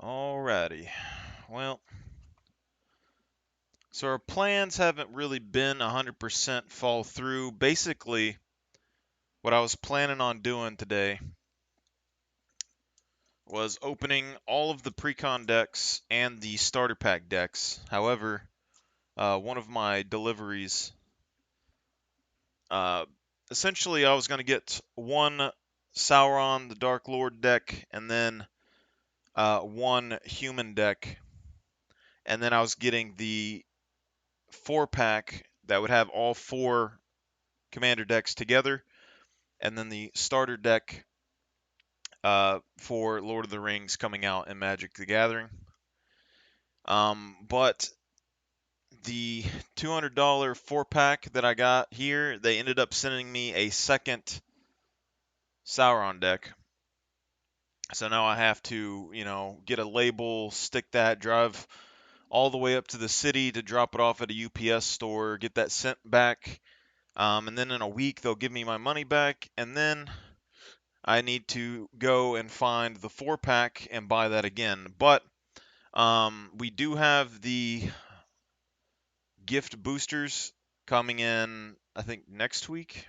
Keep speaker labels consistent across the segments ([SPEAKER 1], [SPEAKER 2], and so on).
[SPEAKER 1] Alrighty. Well, so our plans haven't really been 100% fall through. Basically, what I was planning on doing today was opening all of the pre-con decks and the starter pack decks. However, one of my deliveries, uh, essentially I was going to get one Sauron the Dark Lord deck and then one human deck. And then I was getting the 4-pack that would have all 4 commander decks together, and then the starter deck for Lord of the Rings coming out in Magic the Gathering. But the $200 4-pack that I got here, they ended up sending me a second Sauron deck. So now I have to, get a label, stick that, drive all the way up to the city to drop it off at a UPS store, get that sent back. And then in a week, they'll give me my money back. And then I need to go and find the 4-pack and buy that again. But we do have the gift boosters coming in, I think, next week.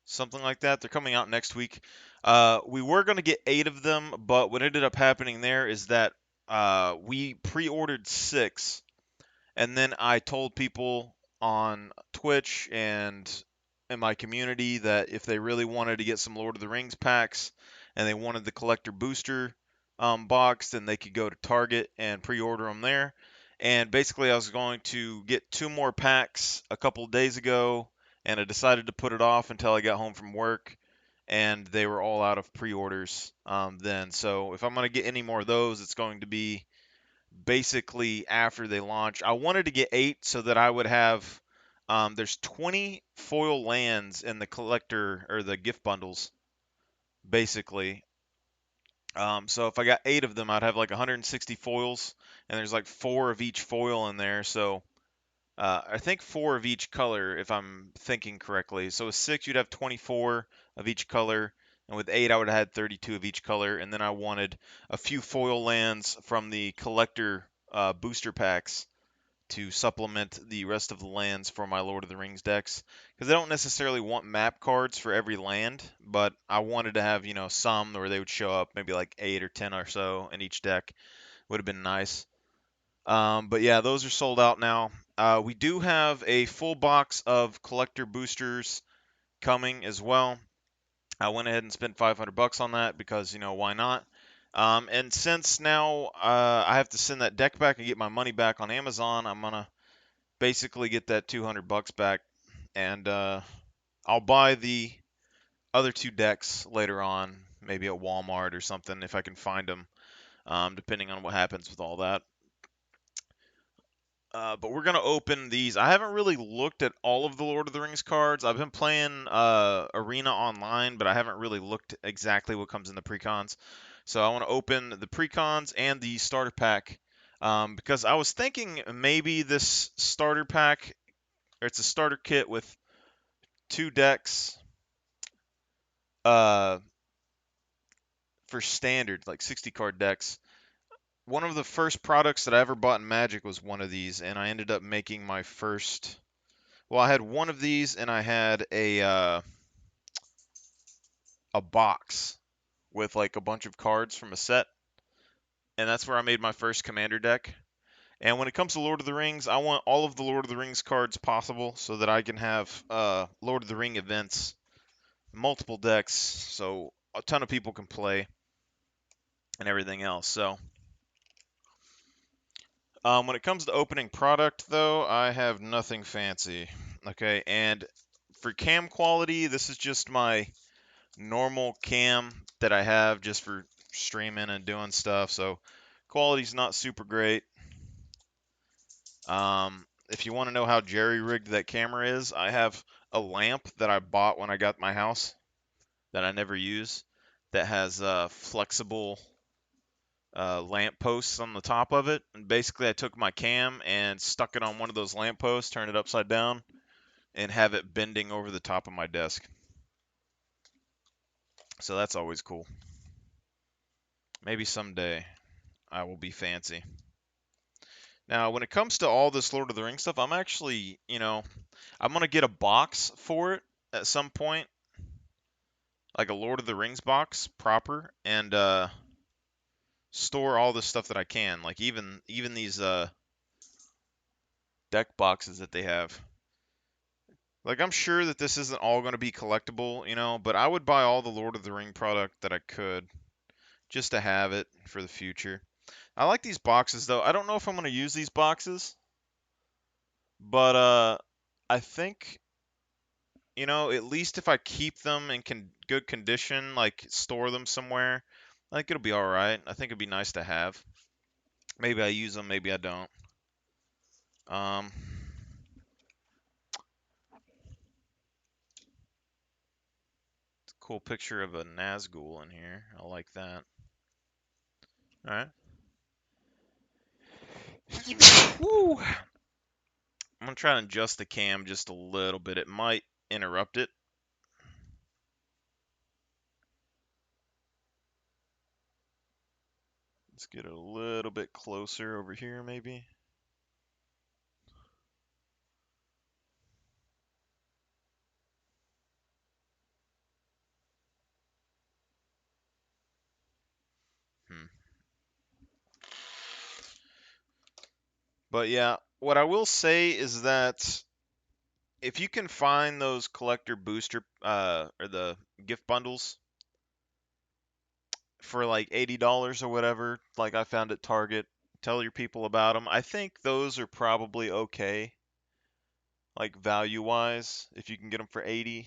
[SPEAKER 1] Something like that. They're coming out next week. We were going to get 8 of them, but what ended up happening there is that we pre-ordered 6, and then I told people on Twitch and in my community that if they really wanted to get some Lord of the Rings packs and they wanted the collector booster box, then they could go to Target and pre-order them there. And basically, I was going to get 2 more packs a couple days ago, and I decided to put it off until I got home from work, and they were all out of pre-orders then. So if I'm going to get any more of those, it's going to be basically after they launch. I wanted to get 8 so that I would have. There's 20 foil lands in the collector or the gift bundles, basically. So if I got 8 of them, I'd have like 160 foils, and there's like 4 of each foil in there. So I think 4 of each color, if I'm thinking correctly. So with 6, you'd have 24 of each color, and with 8, I would have had 32 of each color. And then I wanted a few foil lands from the collector booster packs to supplement the rest of the lands for my Lord of the Rings decks. Because I don't necessarily want map cards for every land, but I wanted to have, some where they would show up, maybe like 8 or 10 or so in each deck. Would have been nice. But yeah, those are sold out now. We do have a full box of collector boosters coming as well. I went ahead and spent 500 bucks on that because, why not? And since now I have to send that deck back and get my money back on Amazon, I'm gonna basically get that 200 bucks back, and I'll buy the other 2 decks later on, maybe at Walmart or something if I can find them, depending on what happens with all that. But we're gonna open these. I haven't really looked at all of the Lord of the Rings cards. I've been playing Arena online, but I haven't really looked exactly what comes in the precons. So I want to open the precons and the starter pack, because I was thinking maybe this starter pack, or it's a starter kit with 2 decks, uh, for standard, like 60 card decks. One of the first products that I ever bought in Magic was one of these, and I ended up making my first. Well, I had one of these, and I had a box with like a bunch of cards from a set, and that's where I made my first commander deck. And when it comes to Lord of the Rings, I want all of the Lord of the Rings cards possible so that I can have Lord of the Ring events, multiple decks, so a ton of people can play and everything else. So when it comes to opening product, though, I have nothing fancy. Okay, and for cam quality, this is just my normal cam that I have just for streaming and doing stuff. So quality's not super great. If you want to know how jerry-rigged that camera is, I have a lamp that I bought when I got my house that I never use that has flexible lamp posts on the top of it. And basically, I took my cam and stuck it on one of those lamp posts, turned it upside down, and have it bending over the top of my desk. So that's always cool. Maybe someday I will be fancy. Now, when it comes to all this Lord of the Rings stuff, I'm actually, I'm gonna get a box for it at some point, like a Lord of the Rings box proper, and store all the stuff that I can, like even these deck boxes that they have. Like I'm sure that this isn't all going to be collectible, but I would buy all the Lord of the Ring product that I could just to have it for the future. I like these boxes though. I don't know if I'm going to use these boxes, but I think at least if I keep them in good condition, like store them somewhere, I think it'll be all right. I think it'd be nice to have. Maybe I use them, maybe I don't. Um, Cool picture of a Nazgul in here. I like that. All right. Woo. I'm gonna try and adjust the cam just a little bit. It might interrupt it. Let's get a little bit closer over here, maybe. Hmm. But yeah, what I will say is that if you can find those collector booster or the gift bundles for like $80 or whatever, like I found at Target, tell your people about them. I think those are probably okay, like value-wise, if you can get them for 80.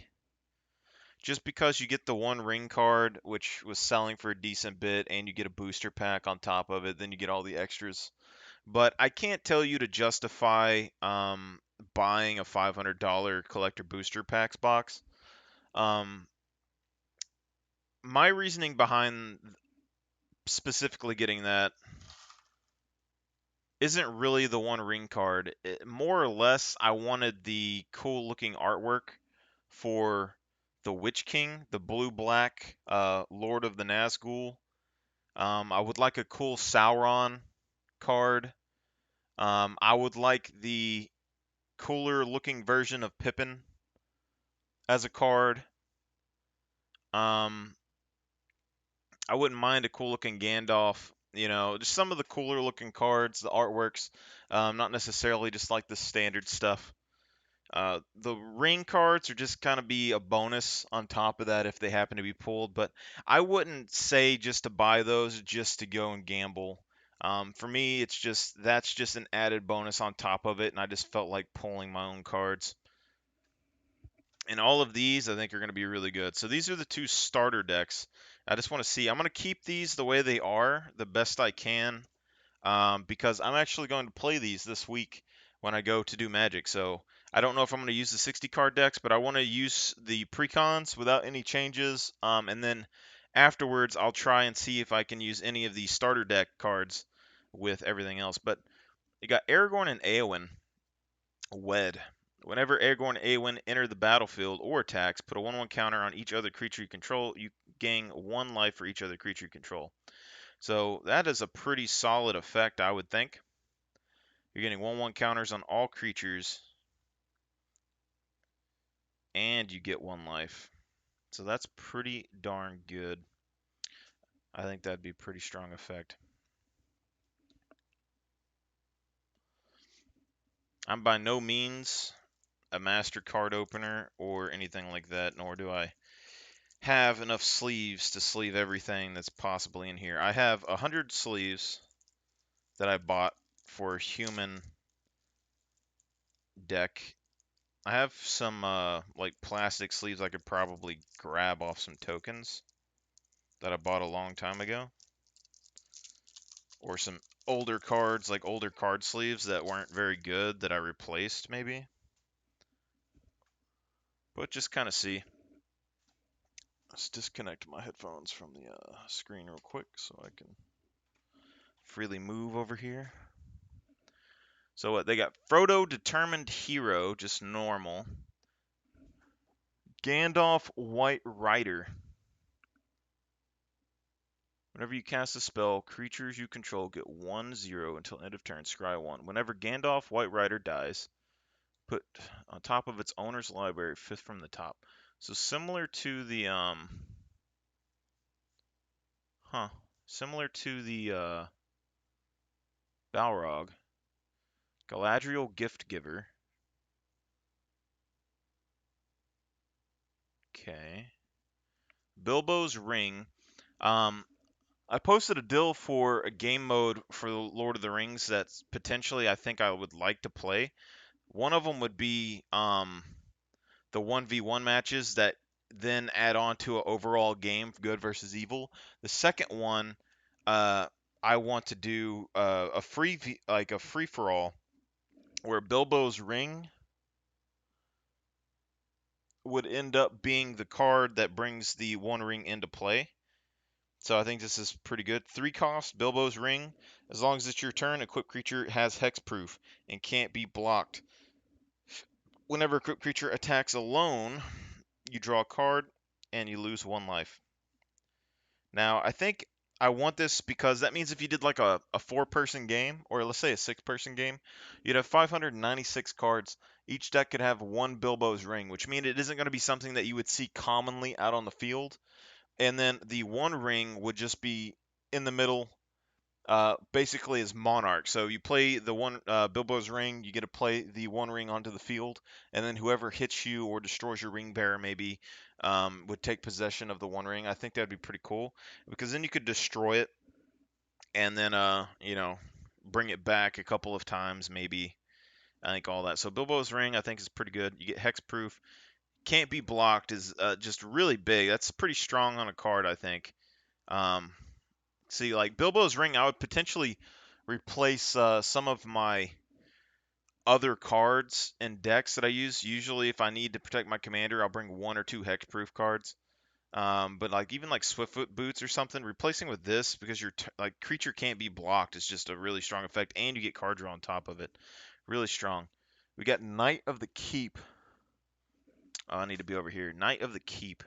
[SPEAKER 1] Just because you get the one ring card, which was selling for a decent bit, and you get a booster pack on top of it, then you get all the extras. But I can't tell you to justify buying a $500 collector booster packs box. Um, my reasoning behind specifically getting that isn't really the one ring card. More or less, I wanted the cool looking artwork for the Witch King, the blue black Lord of the Nazgul. I would like a cool Sauron card. I would like the cooler looking version of Pippin as a card. Um, I wouldn't mind a cool looking Gandalf. Just some of the cooler looking cards, the artworks, not necessarily just like the standard stuff. The ring cards are just kind of be a bonus on top of that if they happen to be pulled, but I wouldn't say just to buy those just to go and gamble. For me, that's just an added bonus on top of it, and I just felt like pulling my own cards. And all of these, I think, are going to be really good. So these are the two starter decks. I just want to see. I'm going to keep these the way they are, the best I can, because I'm actually going to play these this week when I go to do Magic. So I don't know if I'm going to use the 60 card decks, but I want to use the precons without any changes. And then afterwards, I'll try and see if I can use any of the starter deck cards with everything else. But you got Aragorn and Eowyn wed. Whenever Aragorn and Eowyn enter the battlefield or attacks, put a 1/1 counter on each other creature you control. You gain 1 life for each other creature you control. So that is a pretty solid effect, I would think. You're getting 1/1 counters on all creatures, and you get 1 life. So that's pretty darn good. I think that'd be a pretty strong effect. I'm by no means a master card opener or anything like that, nor do I have enough sleeves to sleeve everything that's possibly in here. I have 100 sleeves that I bought for a human deck. I have some like plastic sleeves I could probably grab off some tokens that I bought a long time ago, or some older cards, like older card sleeves that weren't very good that I replaced maybe. But just kind of see. Let's disconnect my headphones from the screen real quick so I can freely move over here. So what they got? Frodo Determined Hero, just normal. Gandalf White Rider. Whenever you cast a spell, creatures you control get 1/0 until end of turn. Scry 1. Whenever Gandalf White Rider dies, put on top of its owner's library, 5th from the top. So similar to the similar to the Balrog. Galadriel Gift Giver. Okay. Bilbo's Ring. I posted a deal for a game mode for Lord of the Rings that's potentially I think I would like to play. One of them would be the 1v1 matches that then add on to an overall game, good versus evil. The second one, I want to do a free for all, where Bilbo's Ring would end up being the card that brings the One Ring into play. So I think this is pretty good. 3 cost, Bilbo's Ring. As long as it's your turn, equipped creature has hexproof and can't be blocked. Whenever equipped creature attacks alone, you draw a card and you lose 1 life. Now, I think I want this because that means if you did like a 4-person game, or let's say a 6-person game, you'd have 596 cards. Each deck could have 1 Bilbo's Ring, which means it isn't going to be something that you would see commonly out on the field. And then the One Ring would just be in the middle, basically as Monarch. So you play the one Bilbo's Ring, you get to play the One Ring onto the field, and then whoever hits you or destroys your ring bearer maybe would take possession of the One Ring. I think that'd be pretty cool because then you could destroy it and then bring it back a couple of times maybe. I think all that. So Bilbo's Ring I think is pretty good. You get hexproof. Can't be blocked is just really big. That's pretty strong on a card, I think. Um, See, like Bilbo's Ring, I would potentially replace some of my other cards and decks that I use. Usually, if I need to protect my commander, I'll bring 1 or 2 hexproof cards. But like even like Swiftfoot Boots or something, replacing with this because your like creature can't be blocked is just a really strong effect, and you get card draw on top of it. Really strong. We got Knight of the Keep. Oh, I need to be over here. Knight of the Keep.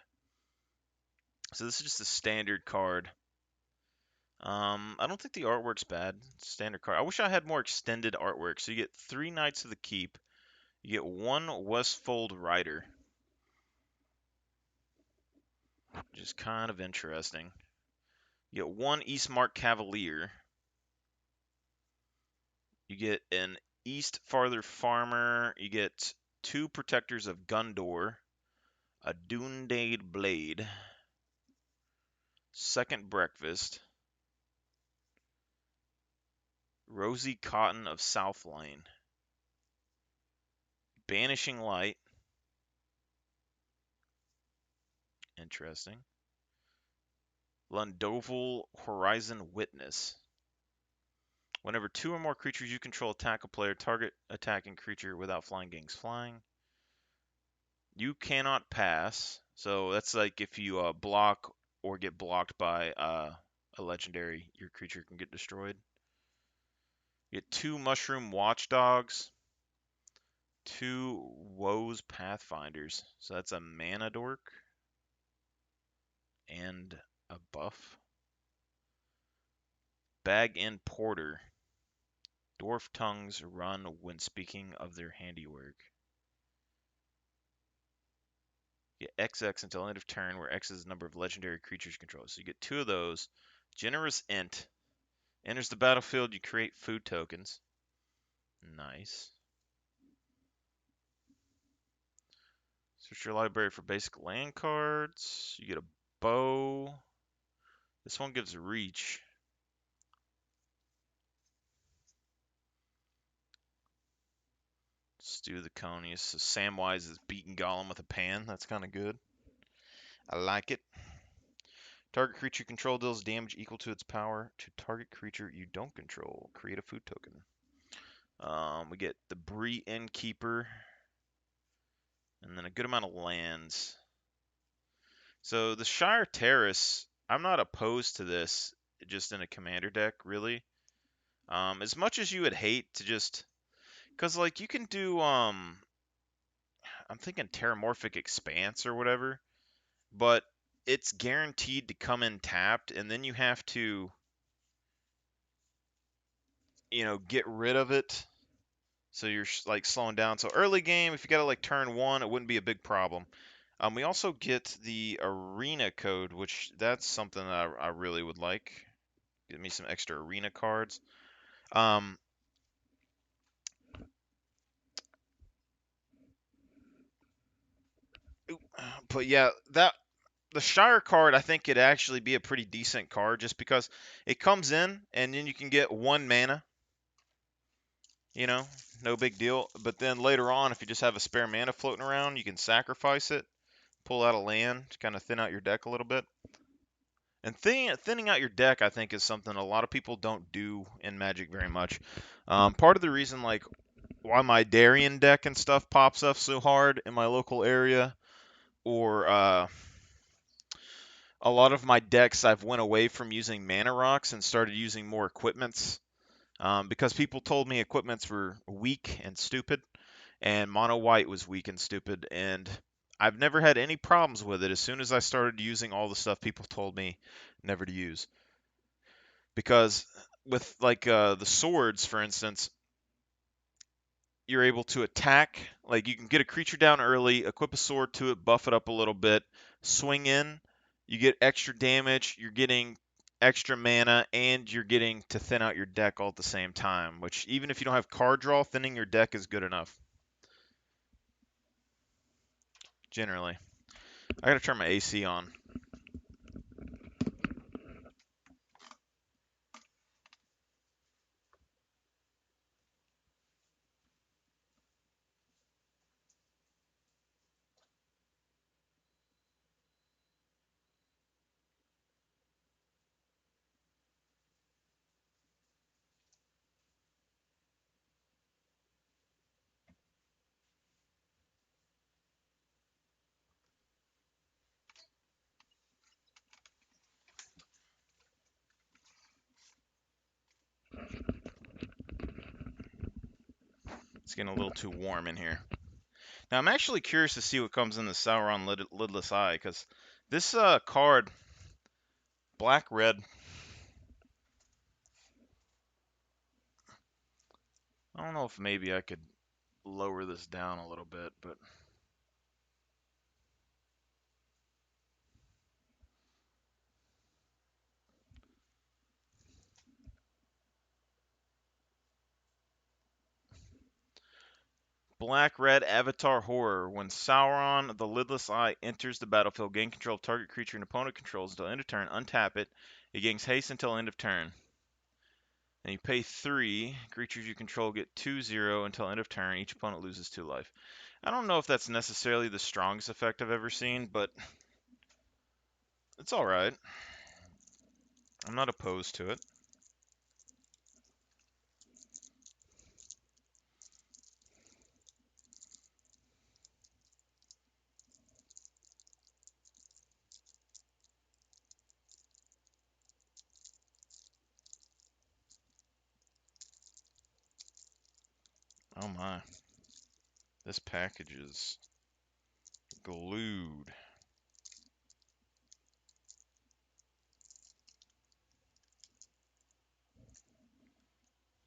[SPEAKER 1] So this is just a standard card. I don't think the artwork's bad. Standard card. I wish I had more extended artwork. So you get 3 Knights of the Keep. You get 1 Westfold Rider, which is kind of interesting. You get 1 Eastmark Cavalier. You get an East Farther Farmer. You get 2 Protectors of Gundor, a Dundade Blade, Second Breakfast, Rosy Cotton of Southline, Banishing Light. Interesting. Lundoval Horizon Witness. Whenever 2 or more creatures you control attack a player, target attacking creature without flying gains flying. You cannot pass. So that's like if you block or get blocked by a legendary, your creature can get destroyed. You get 2 Mushroom Watchdogs, 2 Woes Pathfinders. So that's a mana dork and a buff. Bag in Porter. Dwarf tongues run when speaking of their handiwork. Get XX until end of turn, where X is the number of legendary creatures you control. So you get 2 of those. Generous Int. Enters the battlefield, you create food tokens. Nice. Search your library for basic land cards. You get a bow. This one gives reach. Stew the Conius. So Samwise is beating Gollum with a pan. That's kind of good. I like it. Target creature you control deals damage equal to its power to target creature you don't control. Create a food token. We get the Bree Innkeeper, and then a good amount of lands. So the Shire Terrace, I'm not opposed to this just in a commander deck, really. As much as you would hate to just, because like you can do, I'm thinking Terramorphic Expanse or whatever, but it's guaranteed to come in tapped, and then you have to, get rid of it. So you're like slowing down. So early game, if you got to like turn one, it wouldn't be a big problem. We also get the arena code, which that's something that I really would like. Give me some extra arena cards. Um, but yeah, that the Shire card, I think could actually be a pretty decent card just because it comes in and then you can get 1 mana, you know, no big deal. But then later on, if you just have a spare mana floating around, you can sacrifice it, pull out a land to kind of thin out your deck a little bit. And thinning out your deck, I think, is something a lot of people don't do in Magic very much. Part of the reason, like, why my Darien deck and stuff pops up so hard in my local area, or a lot of my decks, I've went away from using mana rocks and started using more equipments, because people told me equipments were weak and stupid, and mono white was weak and stupid, and I've never had any problems with it as soon as I started using all the stuff people told me never to use. Because with like the swords, for instance, you're able to attack. Like you can get a creature down early, equip a sword to it, buff it up a little bit, swing in. You get extra damage. You're getting extra mana, and you're getting to thin out your deck all at the same time. Which even if you don't have card draw, thinning your deck is good enough. Generally, I gotta turn my AC on. It's getting a little too warm in here. Now I'm actually curious to see what comes in the Sauron Lidless Eye, because this card, black red. I don't know if maybe I could lower this down a little bit, but black red Avatar Horror. When Sauron the Lidless Eye enters the battlefield, gain control of target creature an opponent controls until end of turn. Untap it. It gains haste until end of turn. And you pay 3. Creatures you control get 2/0 until end of turn. Each opponent loses 2 life. I don't know if that's necessarily the strongest effect I've ever seen, but it's alright. I'm not opposed to it. Oh my. This package is glued.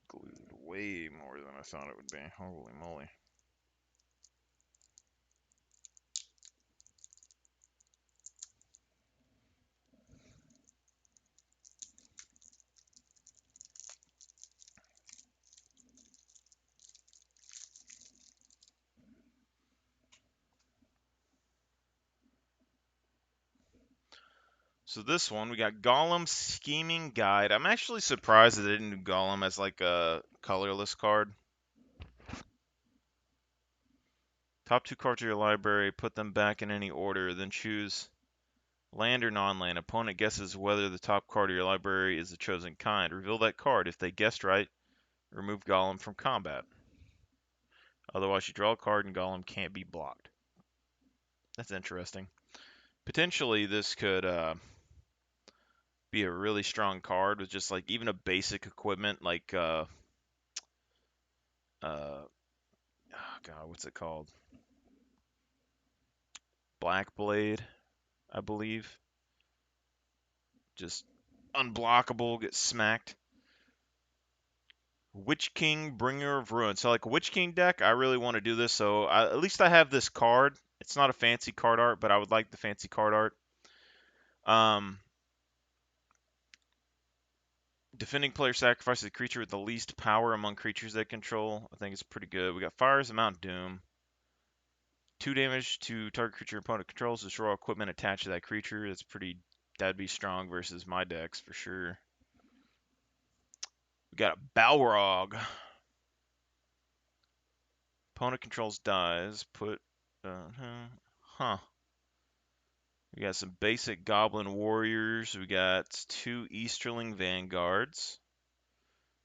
[SPEAKER 1] Glued way more than I thought it would be. Holy moly. So this one, we got Gollum Scheming Guide. I'm actually surprised that they didn't do Gollum as like a colorless card. Top 2 cards of your library, put them back in any order, then choose land or non-land. Opponent guesses whether the top card of your library is the chosen kind. Reveal that card. If they guessed right, remove Gollum from combat. Otherwise, you draw a card and Gollum can't be blocked. That's interesting. Potentially, this could be a really strong card with just like even a basic equipment like oh God, what's it called? Black Blade, I believe. just unblockable, get smacked. Witch King, Bringer of Ruin. So like a Witch King deck, I really want to do this. So at least I have this card. It's not a fancy card art, but I would like the fancy card art. Defending player sacrifices a creature with the least power among creatures they control. I think it's pretty good. We got Fires of Mount Doom. 2 damage to target creature opponent controls. Destroy all equipment attached to that creature. That's pretty. That'd be strong versus my decks for sure. We got a Balrog. Opponent controls dies. Put. Huh. We got some basic Goblin Warriors. We got 2 Easterling Vanguards.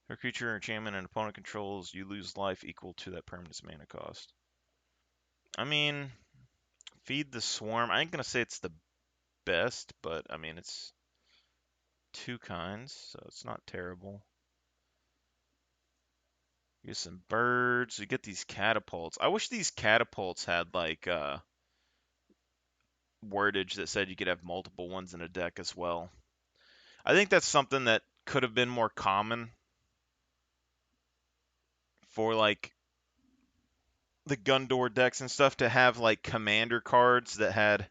[SPEAKER 1] Her creature enchantment and opponent controls, you lose life equal to that permanent's mana cost. I mean, Feed the Swarm. I ain't gonna say it's the best, but I mean it's 2 kinds, so it's not terrible. Get some birds. We get these catapults. I wish these catapults had like wordage that said you could have multiple ones in a deck as well. I think that's something that could have been more common for like the Gundor decks and stuff, to have like commander cards that had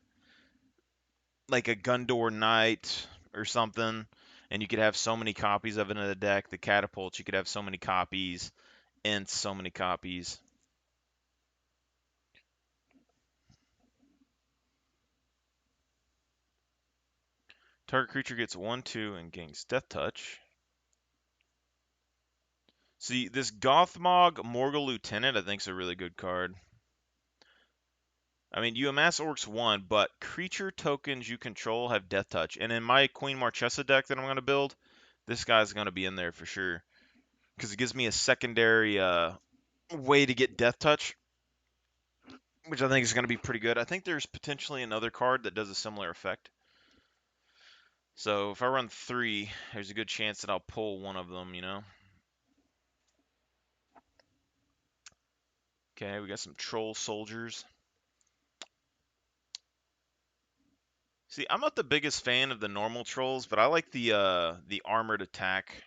[SPEAKER 1] like a Gundor Knight or something, and you could have so many copies of it in the deck. The catapults, you could have so many copies, and so many copies. Target creature gets 1/2 and gains Death Touch. See, this Gothmog Morgul Lieutenant I think is a really good card. I mean, you amass Orcs 1, but creature tokens you control have Death Touch. And in my Queen Marchesa deck that I'm going to build, this guy's going to be in there for sure. Because it gives me a secondary way to get Death Touch, which I think is going to be pretty good. I think there's potentially another card that does a similar effect. So if I run 3, there's a good chance that I'll pull one of them, you know? Okay, we got some Troll Soldiers. See, I'm not the biggest fan of the normal trolls, but I like the armored attack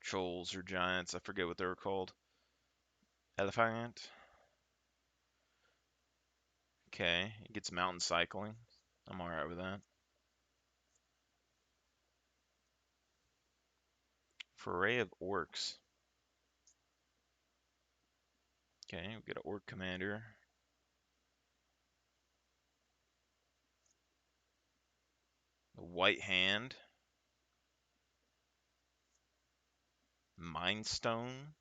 [SPEAKER 1] trolls or giants. I forget what they were called. Elephant. Okay, it gets mountain cycling. I'm alright with that. Foray of Orcs. Okay, we get an Orc Commander. The White Hand. Mindstone.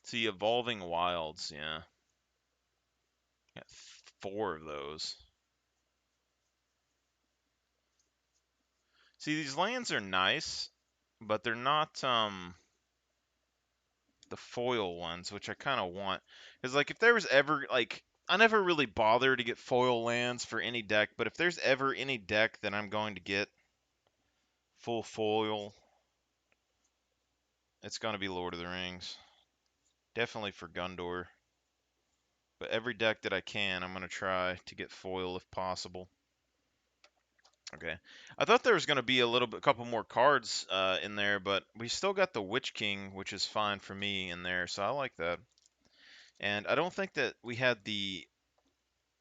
[SPEAKER 1] See, Evolving Wilds, yeah. Got 4 of those. See, these lands are nice, but they're not the foil ones, which I kind of want. Because, like, if there was ever, like, I never really bother to get foil lands for any deck, but if there's ever any deck that I'm going to get full foil, it's going to be Lord of the Rings. Definitely for Gundor. But every deck that I can, I'm going to try to get foil if possible. Okay. I thought there was going to be a couple more cards in there, but we still got the Witch King, which is fine for me in there, so I like that. And I don't think that we had the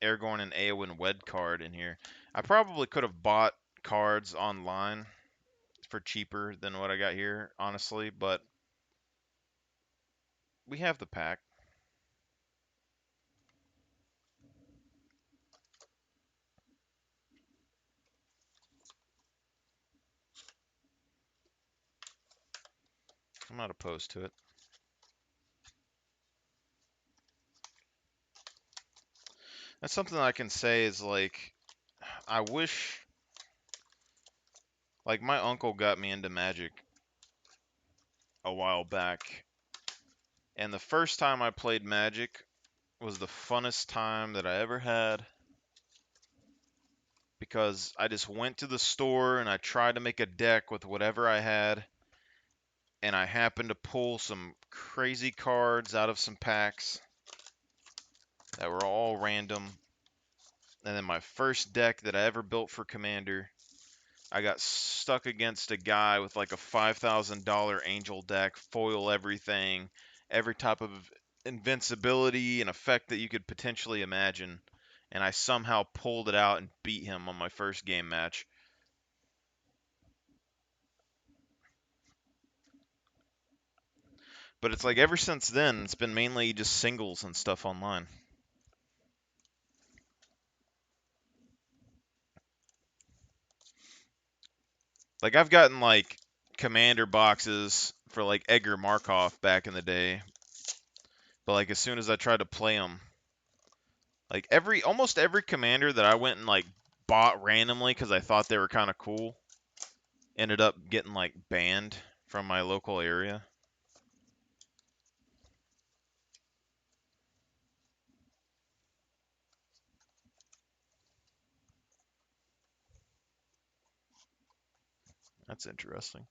[SPEAKER 1] Aragorn and Eowyn Wed card in here. I probably could have bought cards online for cheaper than what I got here, honestly, but we have the pack. I'm not opposed to it. That's something I can say is like, I wish, like my uncle got me into Magic a while back, and the first time I played Magic was the funnest time that I ever had, because I just went to the store and I tried to make a deck with whatever I had, and I happened to pull some crazy cards out of some packs that were all random, And then my first deck that I ever built for Commander, I got stuck against a guy with like a $5,000 Angel deck, foil everything, every type of invincibility and effect that you could potentially imagine. And I somehow pulled it out and beat him on my first game match. But it's like ever since then, it's been mainly just singles and stuff online. Like I've gotten like commander boxes for like Edgar Markov back in the day, but like as soon as I tried to play them, like almost every commander that I went and like bought randomly because I thought they were kind of cool, ended up getting like banned from my local area. That's interesting.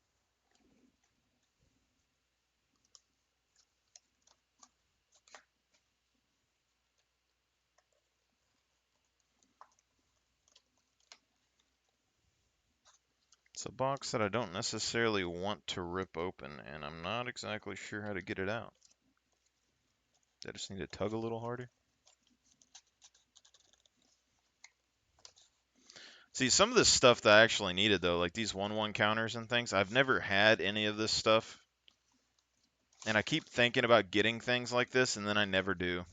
[SPEAKER 1] It's a box that I don't necessarily want to rip open, and I'm not exactly sure how to get it out. I just need to tug a little harder. See, some of this stuff that I actually needed, though, like these 1/1 counters and things, I've never had any of this stuff. And I keep thinking about getting things like this, and then I never do.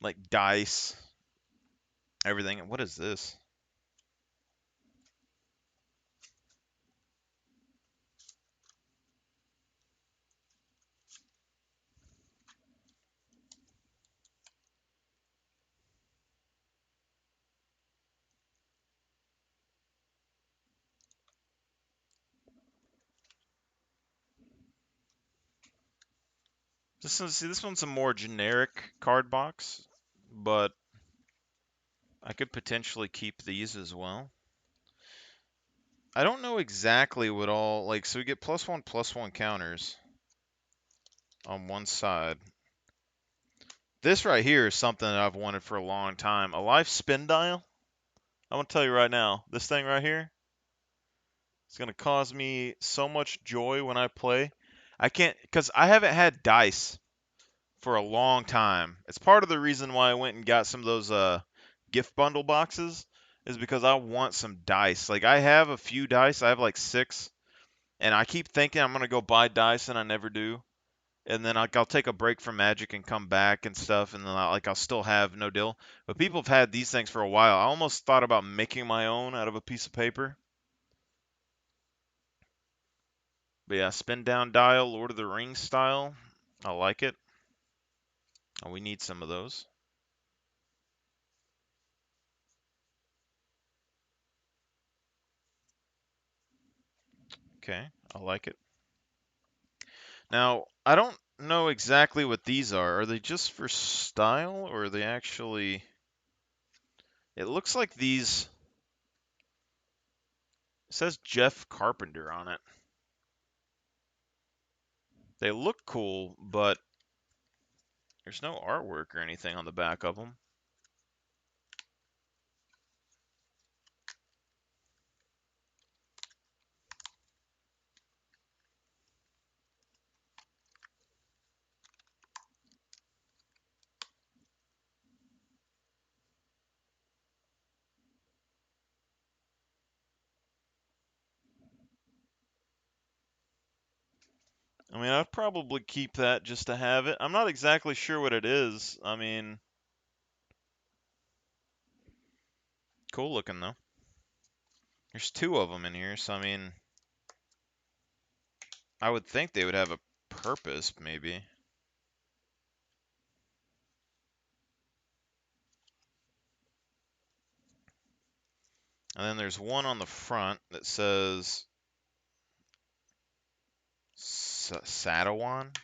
[SPEAKER 1] Like dice, everything. What is this? See, this one's a more generic card box, but I could potentially keep these as well. I don't know exactly what all, like, so we get +1/+1 counters on one side. This right here is something that I've wanted for a long time. A live spin dial. I'm gonna tell you right now, this thing right here, it's gonna cause me so much joy when I play. I can't, because I haven't had dice for a long time. It's part of the reason why I went and got some of those gift bundle boxes is because I want some dice. Like I have a few dice. I have like 6, and I keep thinking I'm gonna go buy dice, and I never do. And then like I'll take a break from Magic and come back and stuff, and then I'll still have no deal. But people have had these things for a while. I almost thought about making my own out of a piece of paper. But yeah, spin down dial, Lord of the Rings style. I like it. Oh, we need some of those. Okay, I like it. Now, I don't know exactly what these are. Are they just for style, or are they actually... It looks like these... It says Jeff Carpenter on it. They look cool, but there's no artwork or anything on the back of them. I mean, I'd probably keep that just to have it. I'm not exactly sure what it is. I mean, cool looking though. There's 2 of them in here, so I mean, I would think they would have a purpose, maybe. And then there's one on the front that says Sadawan.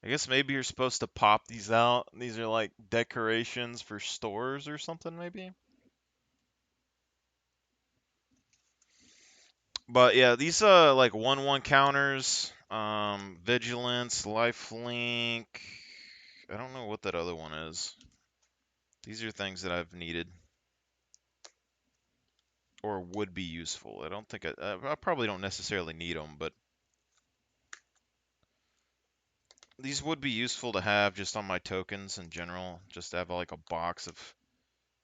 [SPEAKER 1] I guess maybe you're supposed to pop these out. These are like decorations for stores or something, maybe. But yeah, these like 1/1 counters. Vigilance, Lifelink. I don't know what that other one is. These are things that I've needed or would be useful. I don't think I probably don't necessarily need them, but these would be useful to have just on my tokens in general. Just to have like a box of,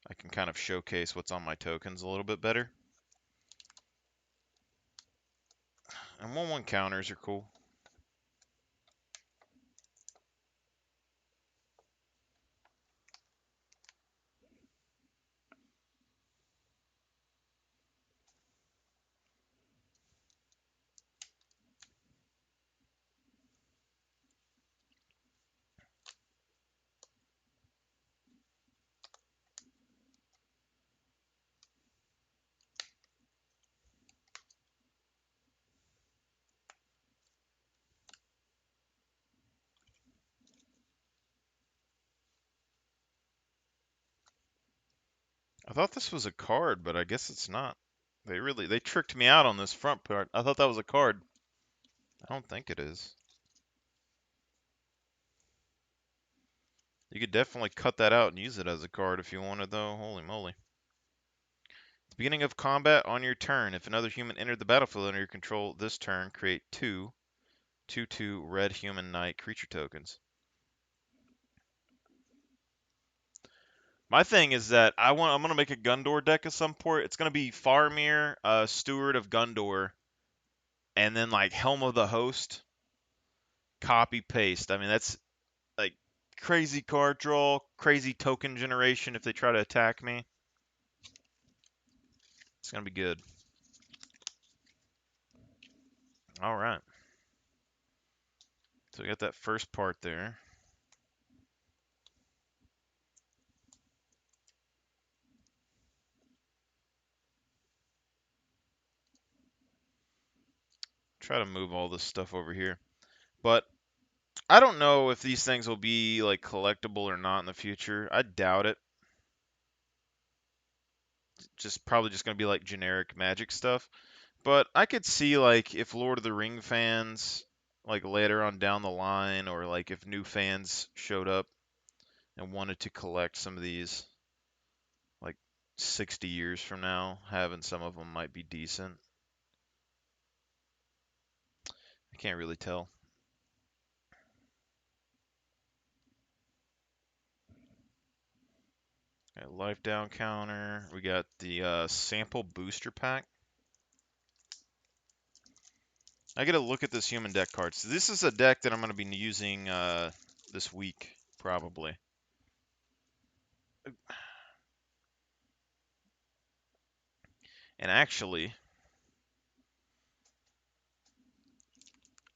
[SPEAKER 1] I can kind of showcase what's on my tokens a little bit better. And 1/1 counters are cool. I thought this was a card, but I guess it's not. They tricked me out on this front part. I thought that was a card. I don't think it is. You could definitely cut that out and use it as a card if you wanted, though. Holy moly. At the beginning of combat on your turn, if another human entered the battlefield under your control this turn, create 2/2 red human knight creature tokens. My thing is that I'm gonna make a Gundor deck at some point. It's gonna be Faramir, Steward of Gundor, and then like Helm of the Host. Copy paste. I mean that's like crazy card draw, crazy token generation if they try to attack me. It's gonna be good. All right. So we got that first part there. Try to move all this stuff over here. But I don't know if these things will be like collectible or not in the future. I doubt it. Probably just gonna be like generic Magic stuff. But I could see like if Lord of the Ring fans like later on down the line, or like if new fans showed up and wanted to collect some of these, like 60 years from now, having some of them might be decent. I can't really tell. Got life down counter. We got the sample booster pack. I gotta look at this human deck card. So this is a deck that I'm gonna be using this week, probably. And actually,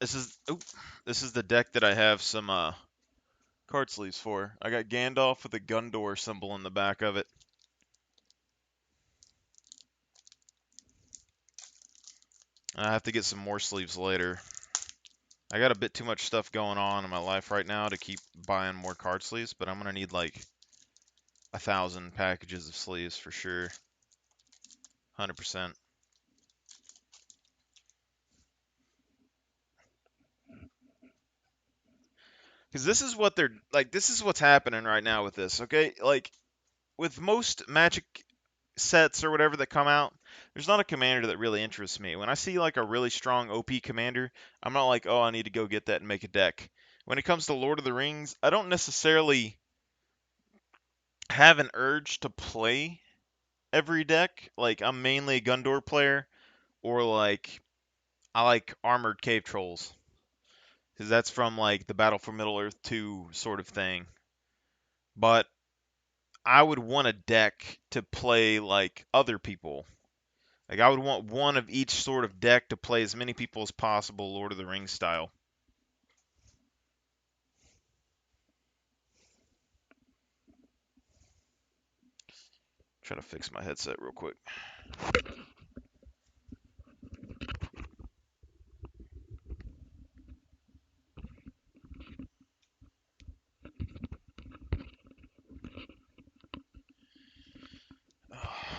[SPEAKER 1] this is the deck that I have some card sleeves for. I got Gandalf with a Gundor symbol in the back of it. I have to get some more sleeves later. I got a bit too much stuff going on in my life right now to keep buying more card sleeves, but I'm gonna need like 1,000 packages of sleeves for sure. 100%. Because this is what they're like. This is what's happening right now with this. Okay, like with most Magic sets or whatever that come out, there's not a commander that really interests me. When I see like a really strong OP commander, I'm not like, oh, I need to go get that and make a deck. When it comes to Lord of the Rings, I don't necessarily have an urge to play every deck. Like I'm mainly a Gundor player, or like I like Armored Cave Trolls because that's from like the Battle for Middle Earth 2 sort of thing. But I would want a deck to play like other people. Like I would want one of each sort of deck to play as many people as possible, Lord of the Rings style. Try to fix my headset real quick.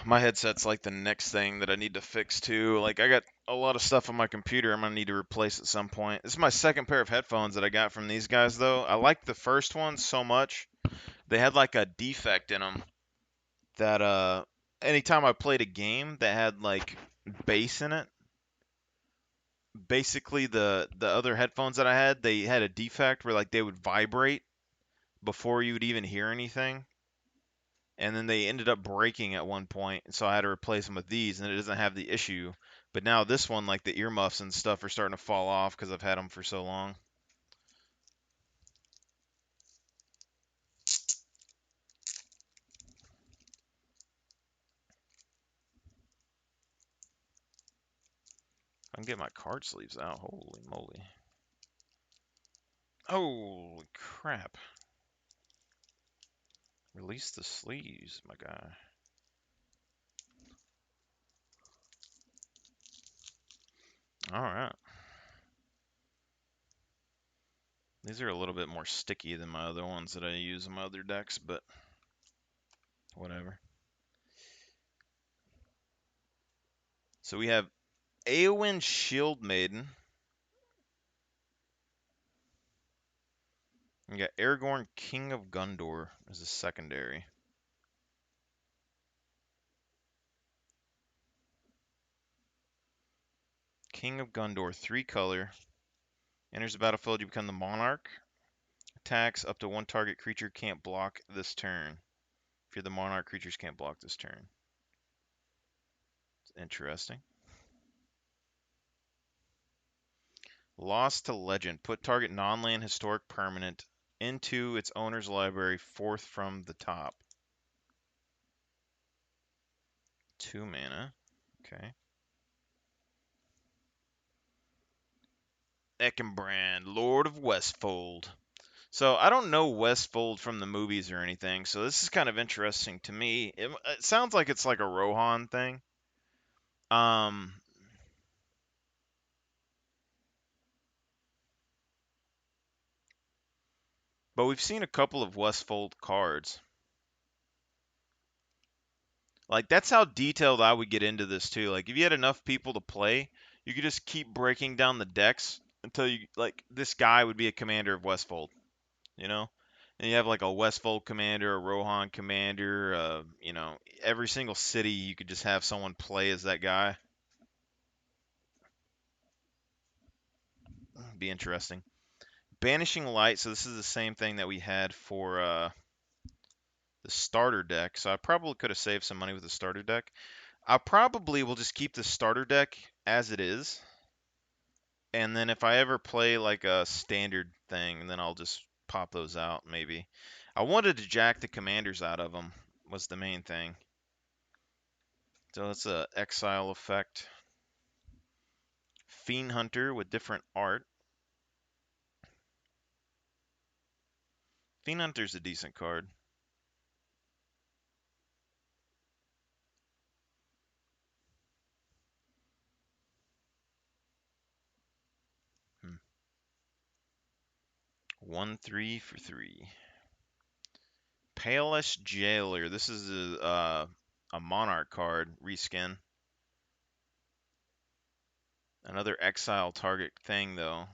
[SPEAKER 1] My headset's like the next thing that I need to fix too. Like I got a lot of stuff on my computer I'm gonna need to replace at some point. This is my second pair of headphones that I got from these guys, though. I liked the first one so much. They had like a defect in them that anytime I played a game that had like bass in it, basically the other headphones that I had, they had a defect where like they would vibrate before you would even hear anything. And then they ended up breaking at one point, so I had to replace them with these, and it doesn't have the issue. But now this one, like the earmuffs and stuff, are starting to fall off because I've had them for so long. I can get my card sleeves out. Holy moly. Holy crap. Release the sleeves, my guy. Alright. These are a little bit more sticky than my other ones that I use in my other decks, but whatever. So we have Eowyn Shield Maiden. We got Aragorn King of Gondor as a secondary. King of Gondor, 3 color. Enters the battlefield, you become the monarch. Attacks up to 1 target creature can't block this turn. If you're the monarch, creatures can't block this turn. It's interesting. Lost to Legend. Put target non-land historic permanent into its owner's library, 4th from the top. 2 mana. Okay. Eckenbrand, Lord of Westfold. So I don't know Westfold from the movies or anything, so this is kind of interesting to me. It sounds like it's like a Rohan thing. Um, but we've seen a couple of Westfold cards. Like that's how detailed I would get into this too. Like if you had enough people to play, you could just keep breaking down the decks until you like this guy would be a commander of Westfold, you know? And you have like a Westfold commander, a Rohan commander, every single city you could just have someone play as that guy. Be interesting. Banishing Light, so this is the same thing that we had for the starter deck. So I probably could have saved some money with the starter deck. I probably will just keep the starter deck as it is. And then if I ever play like a standard thing, then I'll just pop those out maybe. I wanted to jack the commanders out of them was the main thing. So it's a exile effect. Fiend Hunter with different art. Fiend Hunter's a decent card. Hmm. 1/3 for 3. Payless Jailer. This is a Monarch card reskin. Another exile target thing though.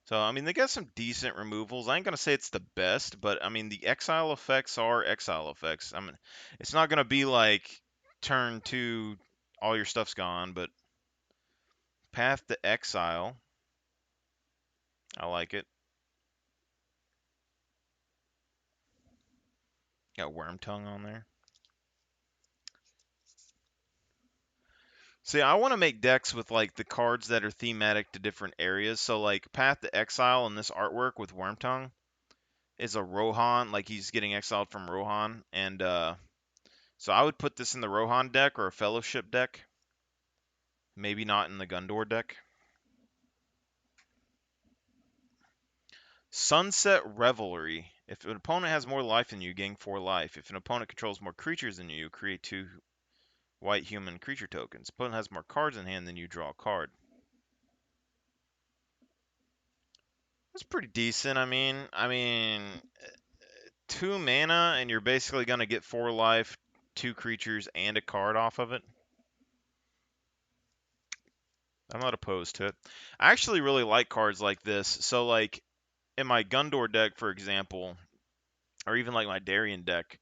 [SPEAKER 1] So I mean they got some decent removals. I ain't gonna say it's the best, but I mean the exile effects are exile effects. I mean it's not gonna be like turn 2 all your stuff's gone, but Path to Exile. I like it. Got Wormtongue on there. See, I want to make decks with like the cards that are thematic to different areas. So like Path to Exile in this artwork with Wormtongue is a Rohan, like he's getting exiled from Rohan, and so I would put this in the Rohan deck or a Fellowship deck. Maybe not in the Gundor deck. Sunset Revelry. If an opponent has more life than you, gain 4 life. If an opponent controls more creatures than you, create 2 white human creature tokens. Opponent has more cards in hand than you, draw a card. That's pretty decent. I mean, 2 mana and you're basically gonna get 4 life, 2 creatures, and a card off of it. I'm not opposed to it. I actually really like cards like this. So like in my Gundor deck, for example, or even like my Darien deck,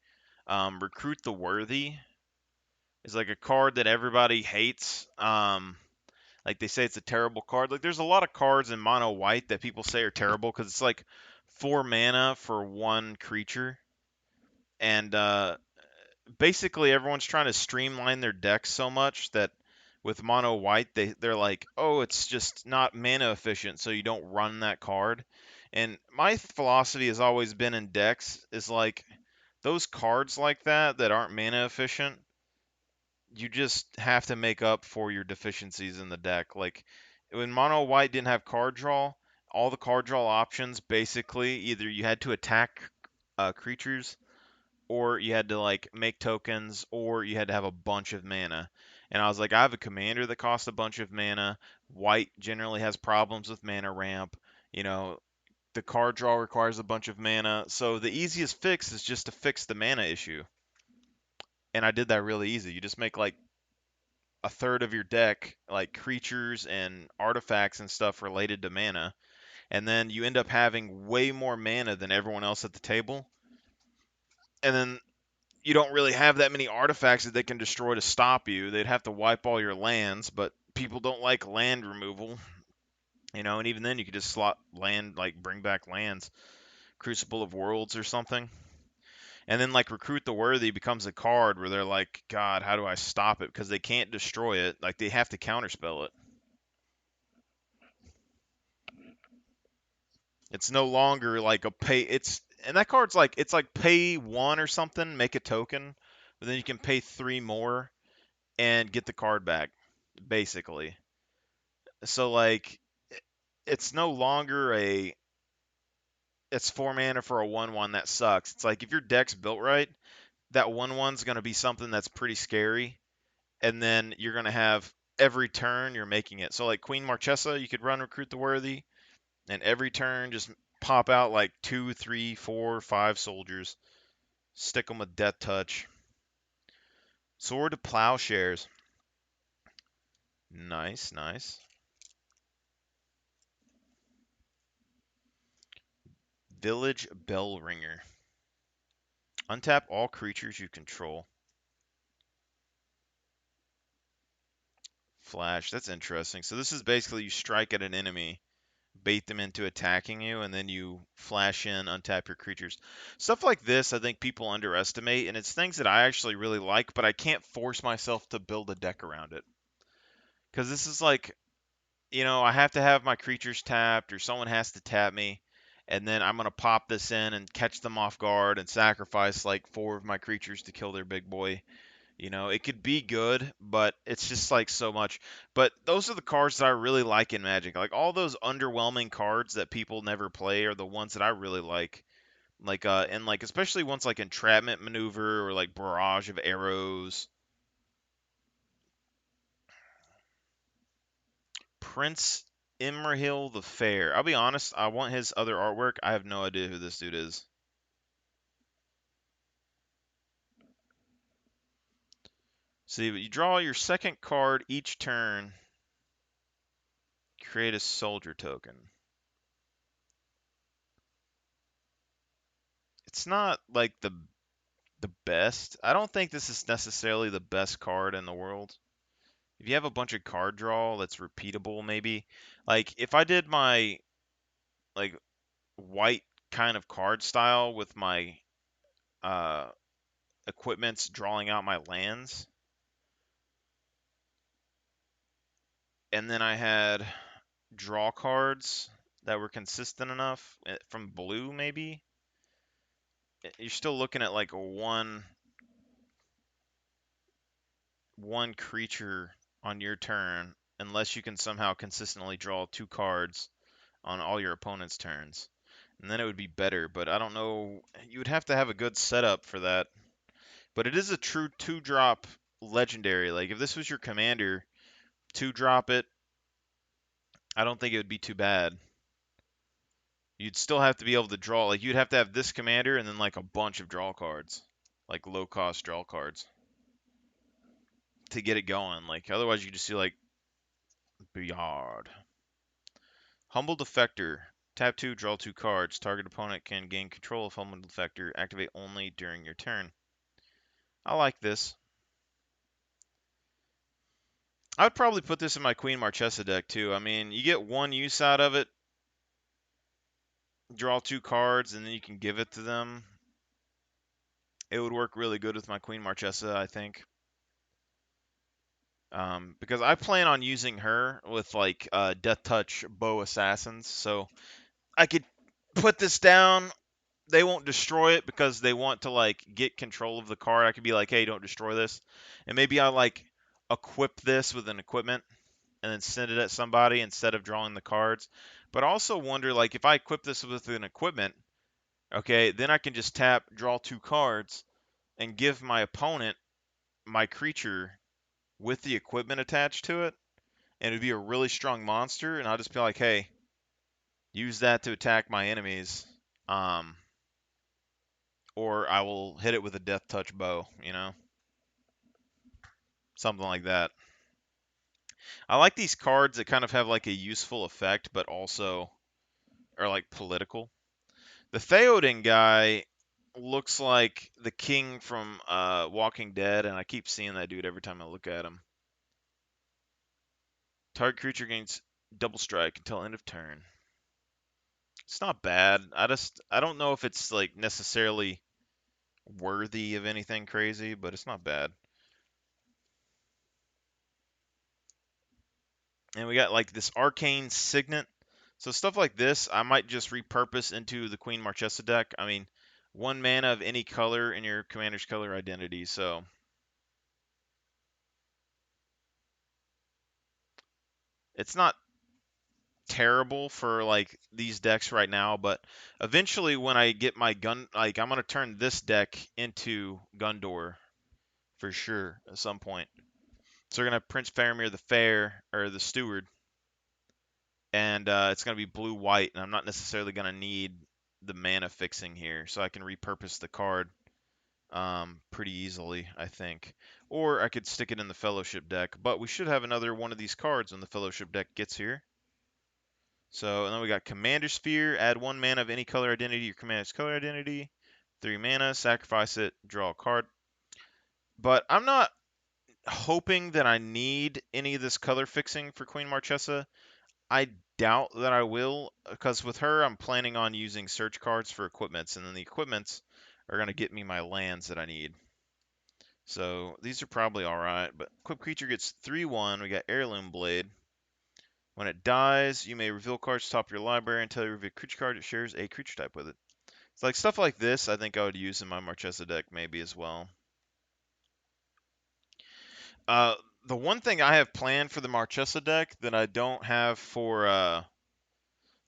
[SPEAKER 1] Recruit the Worthy is like a card that everybody hates. Like they say it's a terrible card. Like there's a lot of cards in mono white that people say are terrible because it's like 4 mana for one creature, and basically everyone's trying to streamline their decks so much that with mono white they're like, oh, it's just not mana efficient, so you don't run that card. And my philosophy has always been in decks is like those cards like that aren't mana efficient, you just have to make up for your deficiencies in the deck. Like when mono white didn't have card draw, all the card draw options basically either you had to attack creatures, or you had to like make tokens, or you had to have a bunch of mana. And I was like, I have a commander that costs a bunch of mana. White generally has problems with mana ramp. You know, the card draw requires a bunch of mana. So the easiest fix is just to fix the mana issue. And I did that really easy. You just make like a third of your deck like creatures and artifacts and stuff related to mana, and then you end up having way more mana than everyone else at the table. And then you don't really have that many artifacts that they can destroy to stop you. They'd have to wipe all your lands, but people don't like land removal, and even then you could just slot land, like bring back lands, Crucible of Worlds or something. And then like Recruit the Worthy becomes a card where they're like, God, how do I stop it? Because they can't destroy it. Like they have to counterspell it. It's no longer like a pay. And that card's like it's like pay one or something, make a token, but then you can pay three more and get the card back, basically. So like it's no longer a it's 4 mana for a 1/1 that sucks. It's like if your deck's built right, that 1/1's gonna be something that's pretty scary, and then you're gonna have every turn you're making it. So like Queen Marchesa, you could run Recruit the Worthy, and every turn just pop out like 2, 3, 4, 5 soldiers. Stick them with Death Touch. Sword of Plowshares. Nice, nice. Village Bellringer. Untap all creatures you control. Flash. That's interesting. So this is basically you strike at an enemy, bait them into attacking you, and then you flash in, untap your creatures. Stuff like this, I think people underestimate, and it's things that I actually really like, but I can't force myself to build a deck around it. Because this is like, I have to have my creatures tapped, or someone has to tap me, and then I'm gonna pop this in and catch them off guard and sacrifice like 4 of my creatures to kill their big boy. It could be good, but it's just like so much. But those are the cards that I really like in Magic. Like all those underwhelming cards that people never play are the ones that I really like. And like especially ones like Entrapment Maneuver or like Barrage of Arrows. Prince Imrahil the Fair. I'll be honest, I want his other artwork. I have no idea who this dude is. See, you draw your second card each turn. Create a soldier token. It's not like the best. I don't think this is necessarily the best card in the world. If you have a bunch of card draw that's repeatable, maybe. Like if I did my like white kind of card style with my uh equipments drawing out my lands, and then I had draw cards that were consistent enough from blue, maybe. You're still looking at like a one creature on your turn, unless you can somehow consistently draw 2 cards on all your opponent's turns. And then it would be better, but I don't know. You would have to have a good setup for that. But it is a true 2-drop legendary. Like, if this was your commander, 2-drop it, I don't think it would be too bad. You'd still have to be able to draw. Like, you'd have to have this commander and then, like, a bunch of draw cards. Like, low-cost draw cards. To get it going. Like, otherwise you just see, like, Beyard. Humble Defector. Tap 2, draw 2 cards. Target opponent can gain control of Humble Defector. Activate only during your turn. I like this. I would probably put this in my Queen Marchesa deck too. I mean, you get one use out of it, draw 2 cards, and then you can give it to them. It would work really good with my Queen Marchesa, I think. Because I plan on using her with like Death Touch Bow Assassins, so I could put this down. They won't destroy it because they want to like get control of the card. I could be like, hey, don't destroy this, and maybe I like equip this with an equipment and then send it at somebody instead of drawing the cards. But I also wonder like if I equip this with an equipment, okay, then I can just tap, draw 2 cards, and give my opponent my creature with the equipment attached to it, and it'd be a really strong monster, and I'll just be like, hey, use that to attack my enemies, um, or I will hit it with a Death Touch bow, something like that. I like these cards that kind of have like a useful effect, but also are like political. The Theoden guy looks like the king from Walking Dead, and I keep seeing that dude every time I look at him. Target creature gains double strike until end of turn. It's not bad. I don't know if it's like necessarily worthy of anything crazy, but it's not bad. And we got like this Arcane Signet. So stuff like this, I might just repurpose into the Queen Marchesa deck. I mean, 1 mana of any color in your commander's color identity. So it's not terrible for like these decks right now, but eventually when I get my gun, like I'm gonna turn this deck into Gundor for sure at some point. So we're gonna have Prince Faramir the Fair or the Steward, and it's gonna be blue-white, and I'm not necessarily gonna need the mana fixing here, so I can repurpose the card pretty easily, I think. Or I could stick it in the Fellowship deck, but we should have another one of these cards when the Fellowship deck gets here. So, and then we got Commander Sphere. Add 1 mana of any color identity to your commander's color identity. 3 mana, sacrifice it, draw a card. But I'm not hoping that I need any of this color fixing for Queen Marchesa. I doubt that I will, because with her, I'm planning on using search cards for equipments, and then the equipments are going to get me my lands that I need. So these are probably alright, but equipped creature gets 3/1. We got Heirloom Blade. When it dies, you may reveal cards top of your library until you reveal a creature card that shares a creature type with it. It's like stuff like this, I think I would use in my Marchesa deck maybe as well. Uh, the one thing I have planned for the Marchesa deck that I don't have for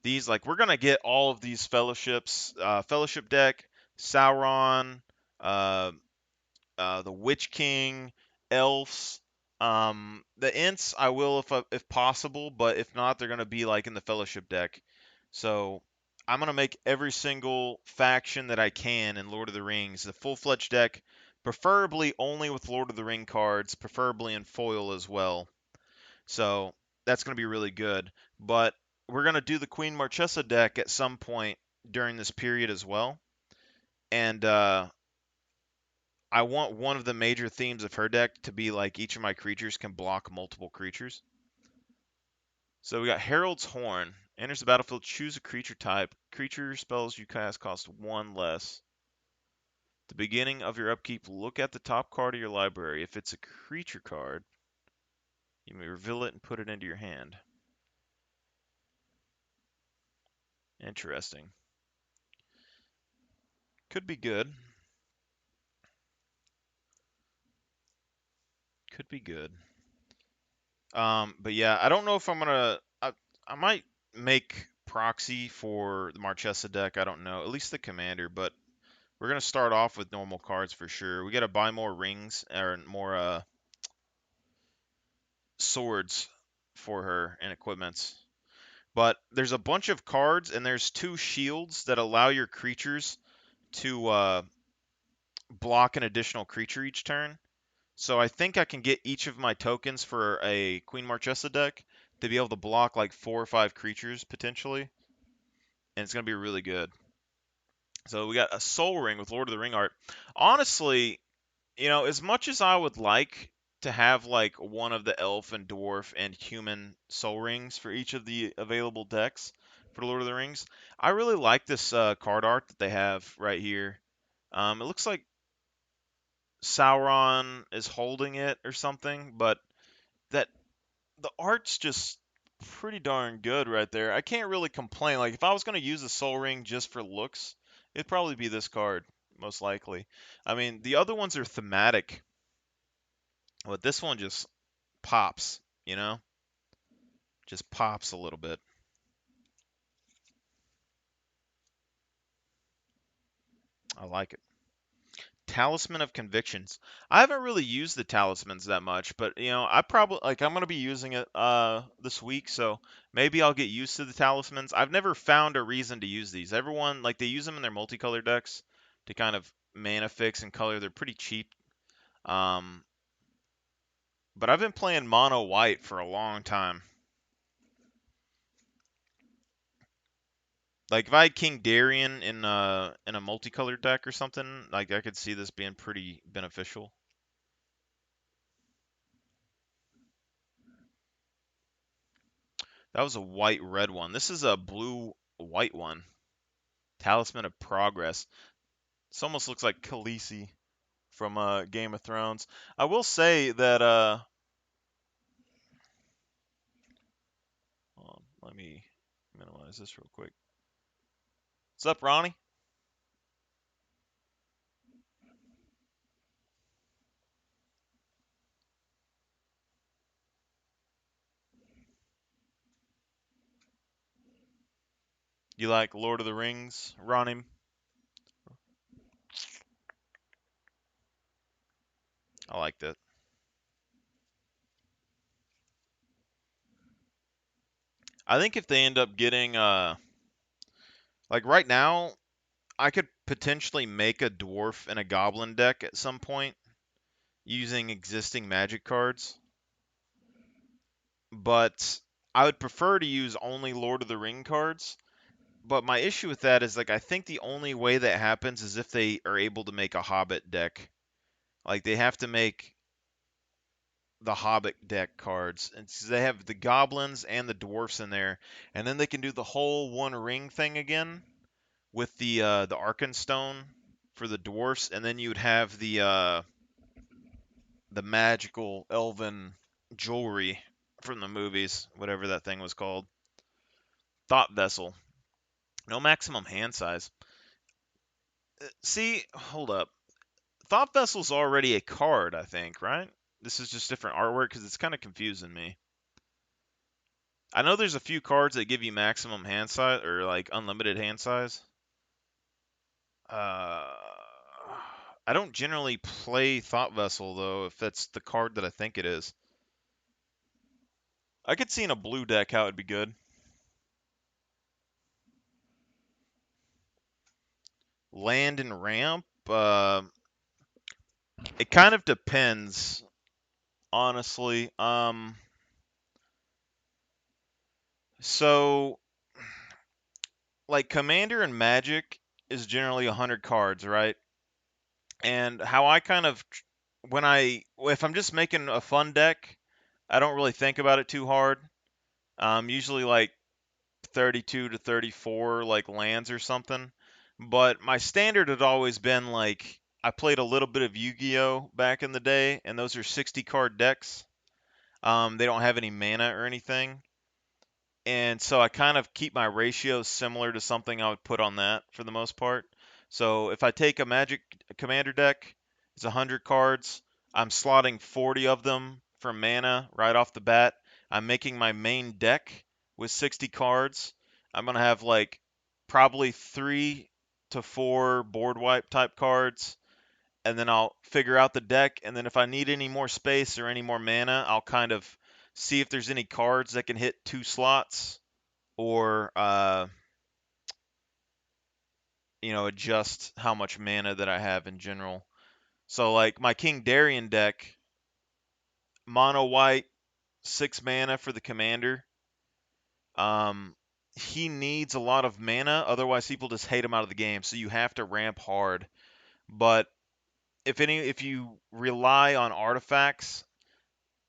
[SPEAKER 1] these, like we're gonna get all of these fellowships, fellowship deck, Sauron, uh, the Witch King, elves. The Ints I will if possible, but if not, they're gonna be like in the Fellowship deck. So I'm gonna make every single faction that I can in Lord of the Rings the full-fledged deck, preferably only with Lord of the Ring cards, preferably in foil as well. So that's gonna be really good. But we're gonna do the Queen Marchesa deck at some point during this period as well, and I want one of the major themes of her deck to be like each of my creatures can block multiple creatures. So we got Herald's Horn. Enters the battlefield, choose a creature type. Creature spells you cast cost 1 less. At the beginning of your upkeep, look at the top card of your library. If it's a creature card, you may reveal it and put it into your hand. Interesting. Could be good. Could be good. But yeah, I don't know if I'm gonna. I might make proxy for the Marchesa deck. I don't know. At least the commander, but we're gonna start off with normal cards for sure. We gotta buy more rings or more swords for her and equipments. But there's a bunch of cards and there's 2 shields that allow your creatures to block an additional creature each turn. So I think I can get each of my tokens for a Queen Marchesa deck to be able to block like 4 or 5 creatures potentially, and it's gonna be really good. So we got a Soul Ring with Lord of the Ring art. Honestly, as much as I would like to have like one of the elf and dwarf and human soul rings for each of the available decks for Lord of the Rings, I really like this card art that they have right here. It looks like Sauron is holding it or something, but that the art's just pretty darn good right there. I can't really complain. Like if I was going to use a soul ring just for looks, it'd probably be this card most likely. I mean, the other ones are thematic, but this one just pops, just pops a little bit. I like it. Talisman of Convictions. I haven't really used the talismans that much, but I probably like I'm gonna be using it this week, so maybe I'll get used to the talismans. I've never found a reason to use these. Everyone like they use them in their multicolor decks to kind of mana fix and color. They're pretty cheap. Um, but I've been playing mono white for a long time. Like if I had King Darien in a multicolored deck or something, like I could see this being pretty beneficial. That was a white red one. This is a blue white one. Talisman of Progress. This almost looks like Khaleesi from Game of Thrones. I will say that hold on, let me minimize this real quick. What's up, Ronnie? You like Lord of the Rings, Ronnie? I like that. I think if they end up getting like right now, I could potentially make a dwarf and a goblin deck at some point using existing magic cards, but I would prefer to use only Lord of the Ring cards. But my issue with that is like I think the only way that happens is if they are able to make a Hobbit deck. Like they have to make the Hobbit deck cards, and so they have the goblins and the dwarfs in there, and then they can do the whole One Ring thing again with the Arkenstone for the dwarfs, and then you would have the magical elven jewelry from the movies, whatever that thing was called. Thought vessel. No maximum hand size. See, hold up. Thought vessel's already a card, I think, right? This is just different artwork because it's kind of confusing me. I know there's a few cards that give you maximum hand size or like unlimited hand size. Uh, I don't generally play Thought Vessel though, if that's the card that I think it is. I could see in a blue deck how it'd be good. Land and ramp. It kind of depends, honestly. So like Commander and Magic is generally 100 cards, right? And how I kind of when I if I'm just making a fun deck, I don't really think about it too hard. Usually like 32 to 34 like lands or something. But my standard had always been like I played a little bit of Yu-Gi-Oh back in the day, and those are 60 card decks. They don't have any mana or anything, and so I kind of keep my ratios similar to something I would put on that for the most part. So if I take a Magic Commander deck, it's 100 cards. I'm slotting 40 of them for mana right off the bat. I'm making my main deck with 60 cards. I'm gonna have like probably 3 to 4 board wipe type cards, and then I'll figure out the deck. And then if I need any more space or any more mana, I'll kind of see if there's any cards that can hit 2 slots or adjust how much mana that I have in general. So like my King Darien deck, mono white, 6 mana for the commander. He needs a lot of mana, otherwise people just hate him out of the game. So you have to ramp hard. But if you rely on artifacts,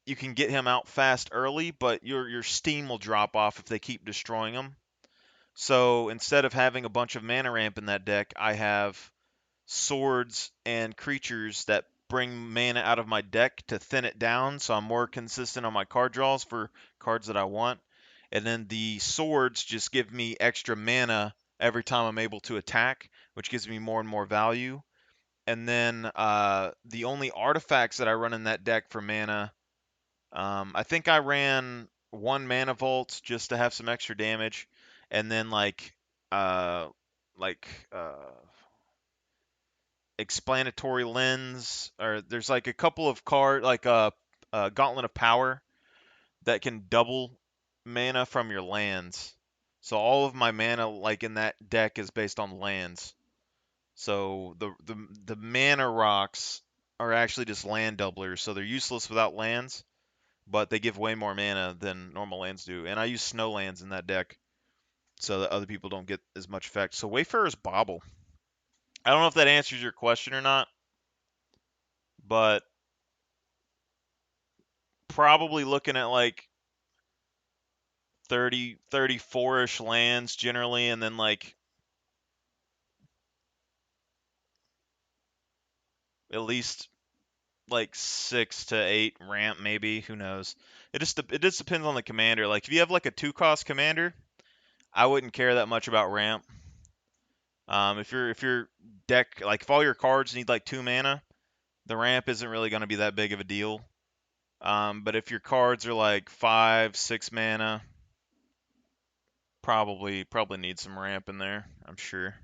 [SPEAKER 1] you can get him out fast early, but your steam will drop off if they keep destroying him. So instead of having a bunch of mana ramp in that deck, I have swords and creatures that bring mana out of my deck to thin it down so I'm more consistent on my card draws for cards that I want. And then the swords just give me extra mana every time I'm able to attack, which gives me more and more value. And then the only artifacts that I run in that deck for mana, I think I ran one mana vault just to have some extra damage, and then uh, like explanatory lens, or there's like a couple of like gauntlet of power that can double mana from your lands. So all of my mana like in that deck is based on lands. So the mana rocks are actually just land doublers, so they're useless without lands, but they give way more mana than normal lands do. And I use snow lands in that deck so that other people don't get as much effect. So Wayfarer's Bauble. I don't know if that answers your question or not, but probably looking at like 34-ish lands generally, and then like at least like 6 to 8 ramp maybe. Who knows? It just depends on the commander. Like if you have like a 2-cost commander, I wouldn't care that much about ramp. If your deck, like if all your cards need like 2 mana, the ramp isn't really going to be that big of a deal. But if your cards are like 5, 6 mana, probably need some ramp in there, I'm sure.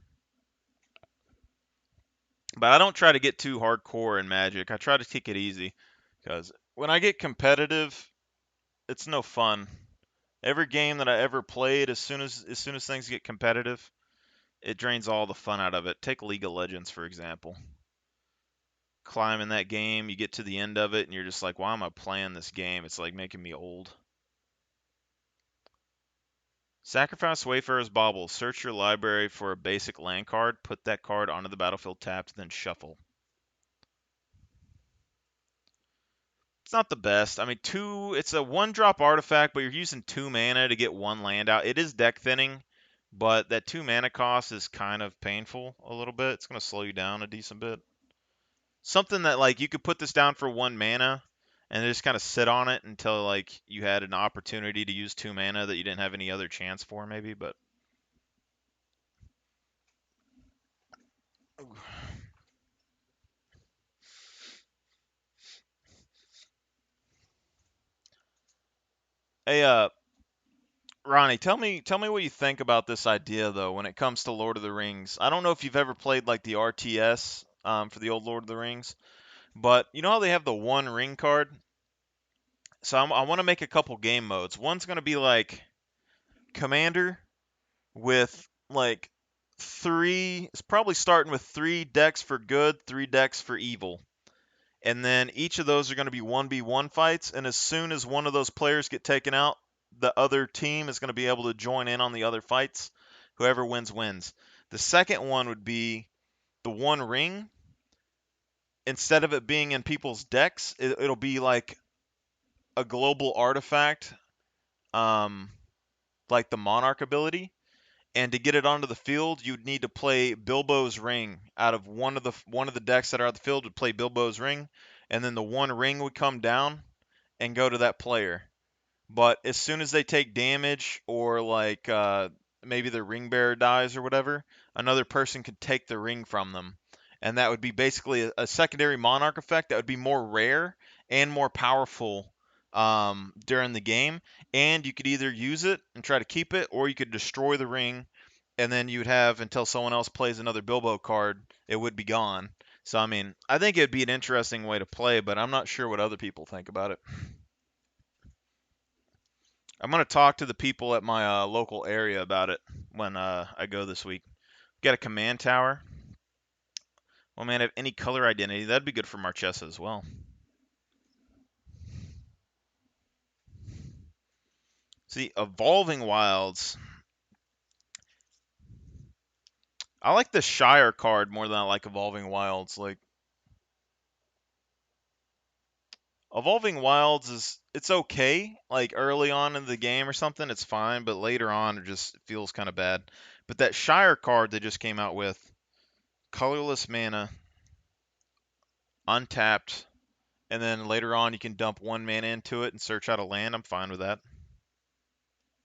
[SPEAKER 1] But I don't try to get too hardcore in Magic. I try to take it easy because when I get competitive, it's no fun. Every game that I ever played, as soon as things get competitive, it drains all the fun out of it. Take League of Legends for example. Climbing that game, you get to the end of it, and you're just like, why am I playing this game? It's like making me old. Sacrifice Wayfarer's Bauble. Search your library for a basic land card. Put that card onto the battlefield tapped, then shuffle. It's not the best. I mean, it's a 1-drop artifact, but you're using 2 mana to get 1 land out. It is deck thinning, but that 2 mana cost is kind of painful a little bit. It's going to slow you down a decent bit. Something that like you could put this down for 1 mana and just kind of sit on it until like you had an opportunity to use 2 mana that you didn't have any other chance for maybe, but hey Ronnie, tell me what you think about this idea though when it comes to Lord of the Rings. I don't know if you've ever played like the RTS for the old Lord of the Rings, but you know how they have the One Ring card? So I want to make a couple game modes. One's going to be like Commander with like three. It's probably starting with 3 decks for good, 3 decks for evil. And then each of those are going to be 1v1 fights, and as soon as one of those players get taken out, the other team is going to be able to join in on the other fights. Whoever wins wins. The second one would be the One Ring. Instead of it being in people's decks, it'll be like a global artifact, um, like the Monarch ability. And to get it onto the field, you'd need to play Bilbo's Ring. Out of one of the decks that are on the field would play Bilbo's Ring, and then the One Ring would come down and go to that player. But as soon as they take damage or like maybe the ring bearer dies or whatever, another person could take the ring from them. And that would be basically a secondary monarch effect that would be more rare and more powerful during the game. And you could either use it and try to keep it, or you could destroy the ring, and then you would have until someone else plays another Bilbo card, it would be gone. So I mean, I think it'd be an interesting way to play, but I'm not sure what other people think about it. I'm gonna talk to the people at my local area about it when I go this week. Got a command tower. Well, man, have any color identity. That'd be good for Marchesa as well. See, Evolving Wilds. I like the Shire card more than I like Evolving Wilds. Like Evolving Wilds it's okay. Like early on in the game or something, it's fine, but later on it just feels kind of bad. But that Shire card they just came out with, colorless mana, untapped, and then later on you can dump 1 mana into it and search out a land. I'm fine with that.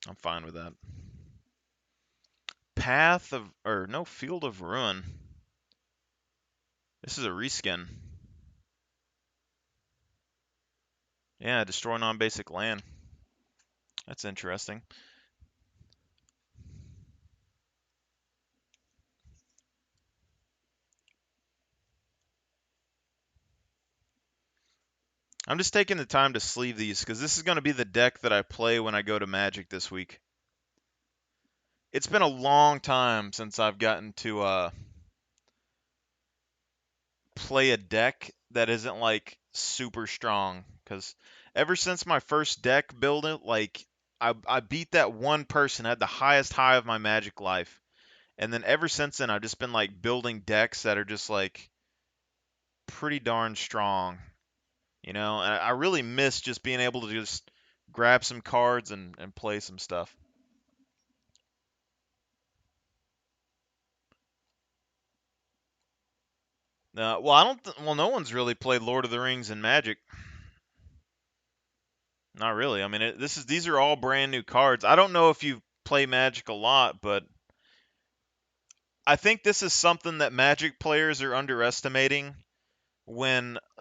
[SPEAKER 1] I'm fine with that. Path of or no Field of Ruin. This is a reskin. Yeah, destroy non-basic land. That's interesting. I'm just taking the time to sleeve these because this is going to be the deck that I play when I go to Magic this week. It's been a long time since I've gotten to play a deck that isn't like super strong. Because ever since my first deck building, like I beat that one person, had the highest high of my Magic life, and then ever since then I've just been like building decks that are just like pretty darn strong. And I really miss just being able to just grab some cards and play some stuff. Well, I don't. Well, no one's really played Lord of the Rings and Magic. Not really. I mean, these are all brand new cards. I don't know if you play Magic a lot, but I think this is something that Magic players are underestimating.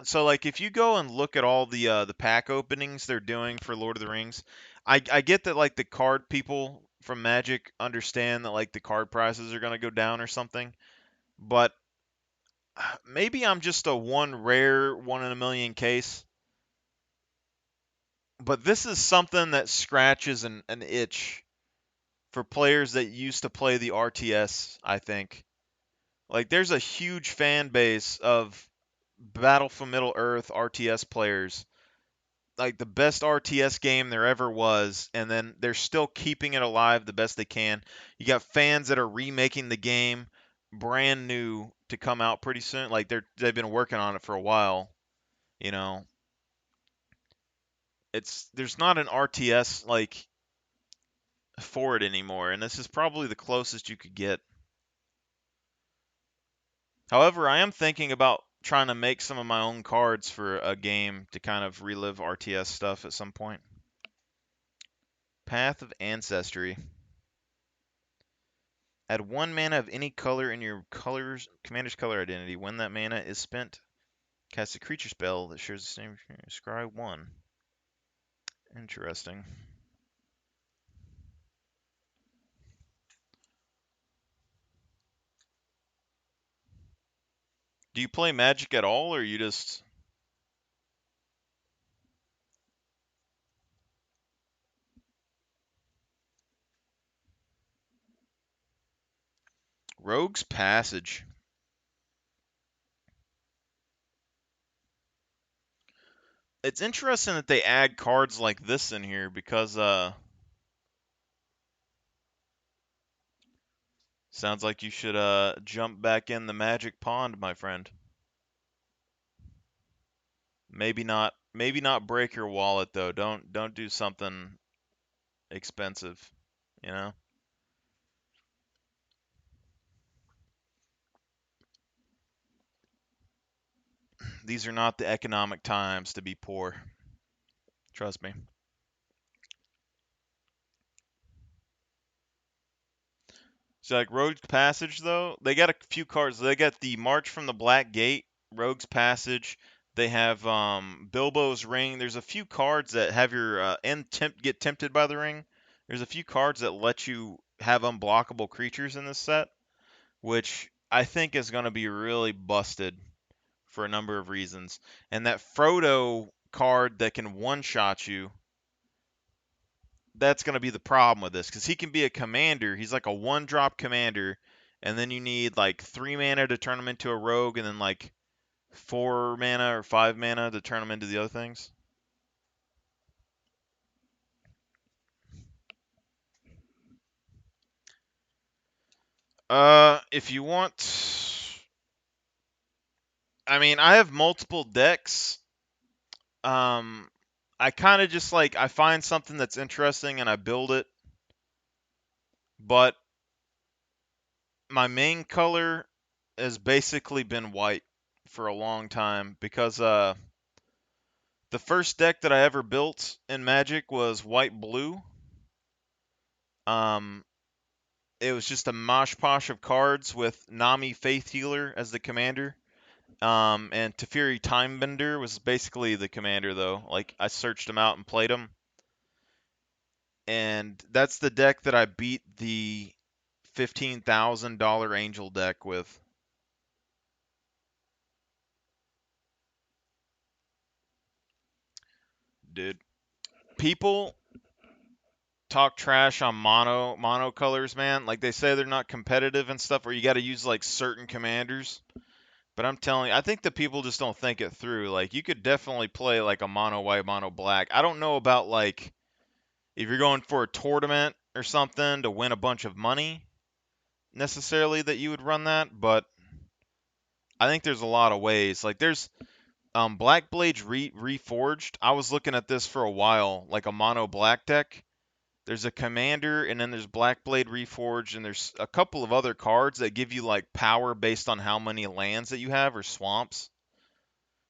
[SPEAKER 1] So like if you go and look at all the pack openings they're doing for Lord of the Rings, I get that like the card people from Magic understand that like the card prices are gonna go down or something, but maybe I'm just a one rare one in a million case. But this is something that scratches an itch for players that used to play the RTS, I think. Like there's a huge fan base of Battle for Middle Earth RTS players. Like the best RTS game there ever was, and then they're still keeping it alive the best they can. You got fans that are remaking the game brand new to come out pretty soon. Like they've been working on it for a while, you know. There's not an RTS like for it anymore, and this is probably the closest you could get. However, I am thinking about trying to make some of my own cards for a game to kind of relive RTS stuff at some point. Path of Ancestry. Add 1 mana of any color in your commander's color identity. When that mana is spent, cast a creature spell that shares the same. Scry 1. Interesting. Do you play Magic at all, or you just Rogue's Passage? It's interesting that they add cards like this in here because sounds like you should jump back in the Magic pond, my friend. Maybe not break your wallet though. Don't do something expensive, you know? These are not the economic times to be poor. Trust me. So like Rogue's Passage though, they got a few cards. They got the March from the Black Gate, Rogue's Passage. They have Bilbo's Ring. There's a few cards that have your get tempted by the ring. There's a few cards that let you have unblockable creatures in this set, which I think is going to be really busted for a number of reasons. And that Frodo card that can one-shot you, that's going to be the problem with this because he can be a commander. He's like a one-drop commander, and then you need like 3 mana to turn him into a rogue, and then like 4 mana or 5 mana to turn him into the other things. If you want, I mean, I have multiple decks. Um, I kind of just like I find something that's interesting and I build it, but my main color has basically been white for a long time because the first deck that I ever built in Magic was white blue. Um, it was just a mosh posh of cards with Nami Faith Healer as the commander. And Teferi Timebender was basically the commander though. Like I searched him out and played him, and that's the deck that I beat the $15,000 Angel deck with. Dude, people talk trash on mono colors, man. Like they say they're not competitive and stuff, or you got to use like certain commanders. But I'm telling you, I think the people just don't think it through. Like you could definitely play like a mono white, mono black. I don't know about like if you're going for a tournament or something to win a bunch of money necessarily that you would run that, but I think there's a lot of ways. Like there's Black Blades Reforged. I was looking at this for a while, like a mono black deck. There's a commander, and then there's Black Blade Reforged, and there's a couple of other cards that give you like power based on how many lands that you have or swamps.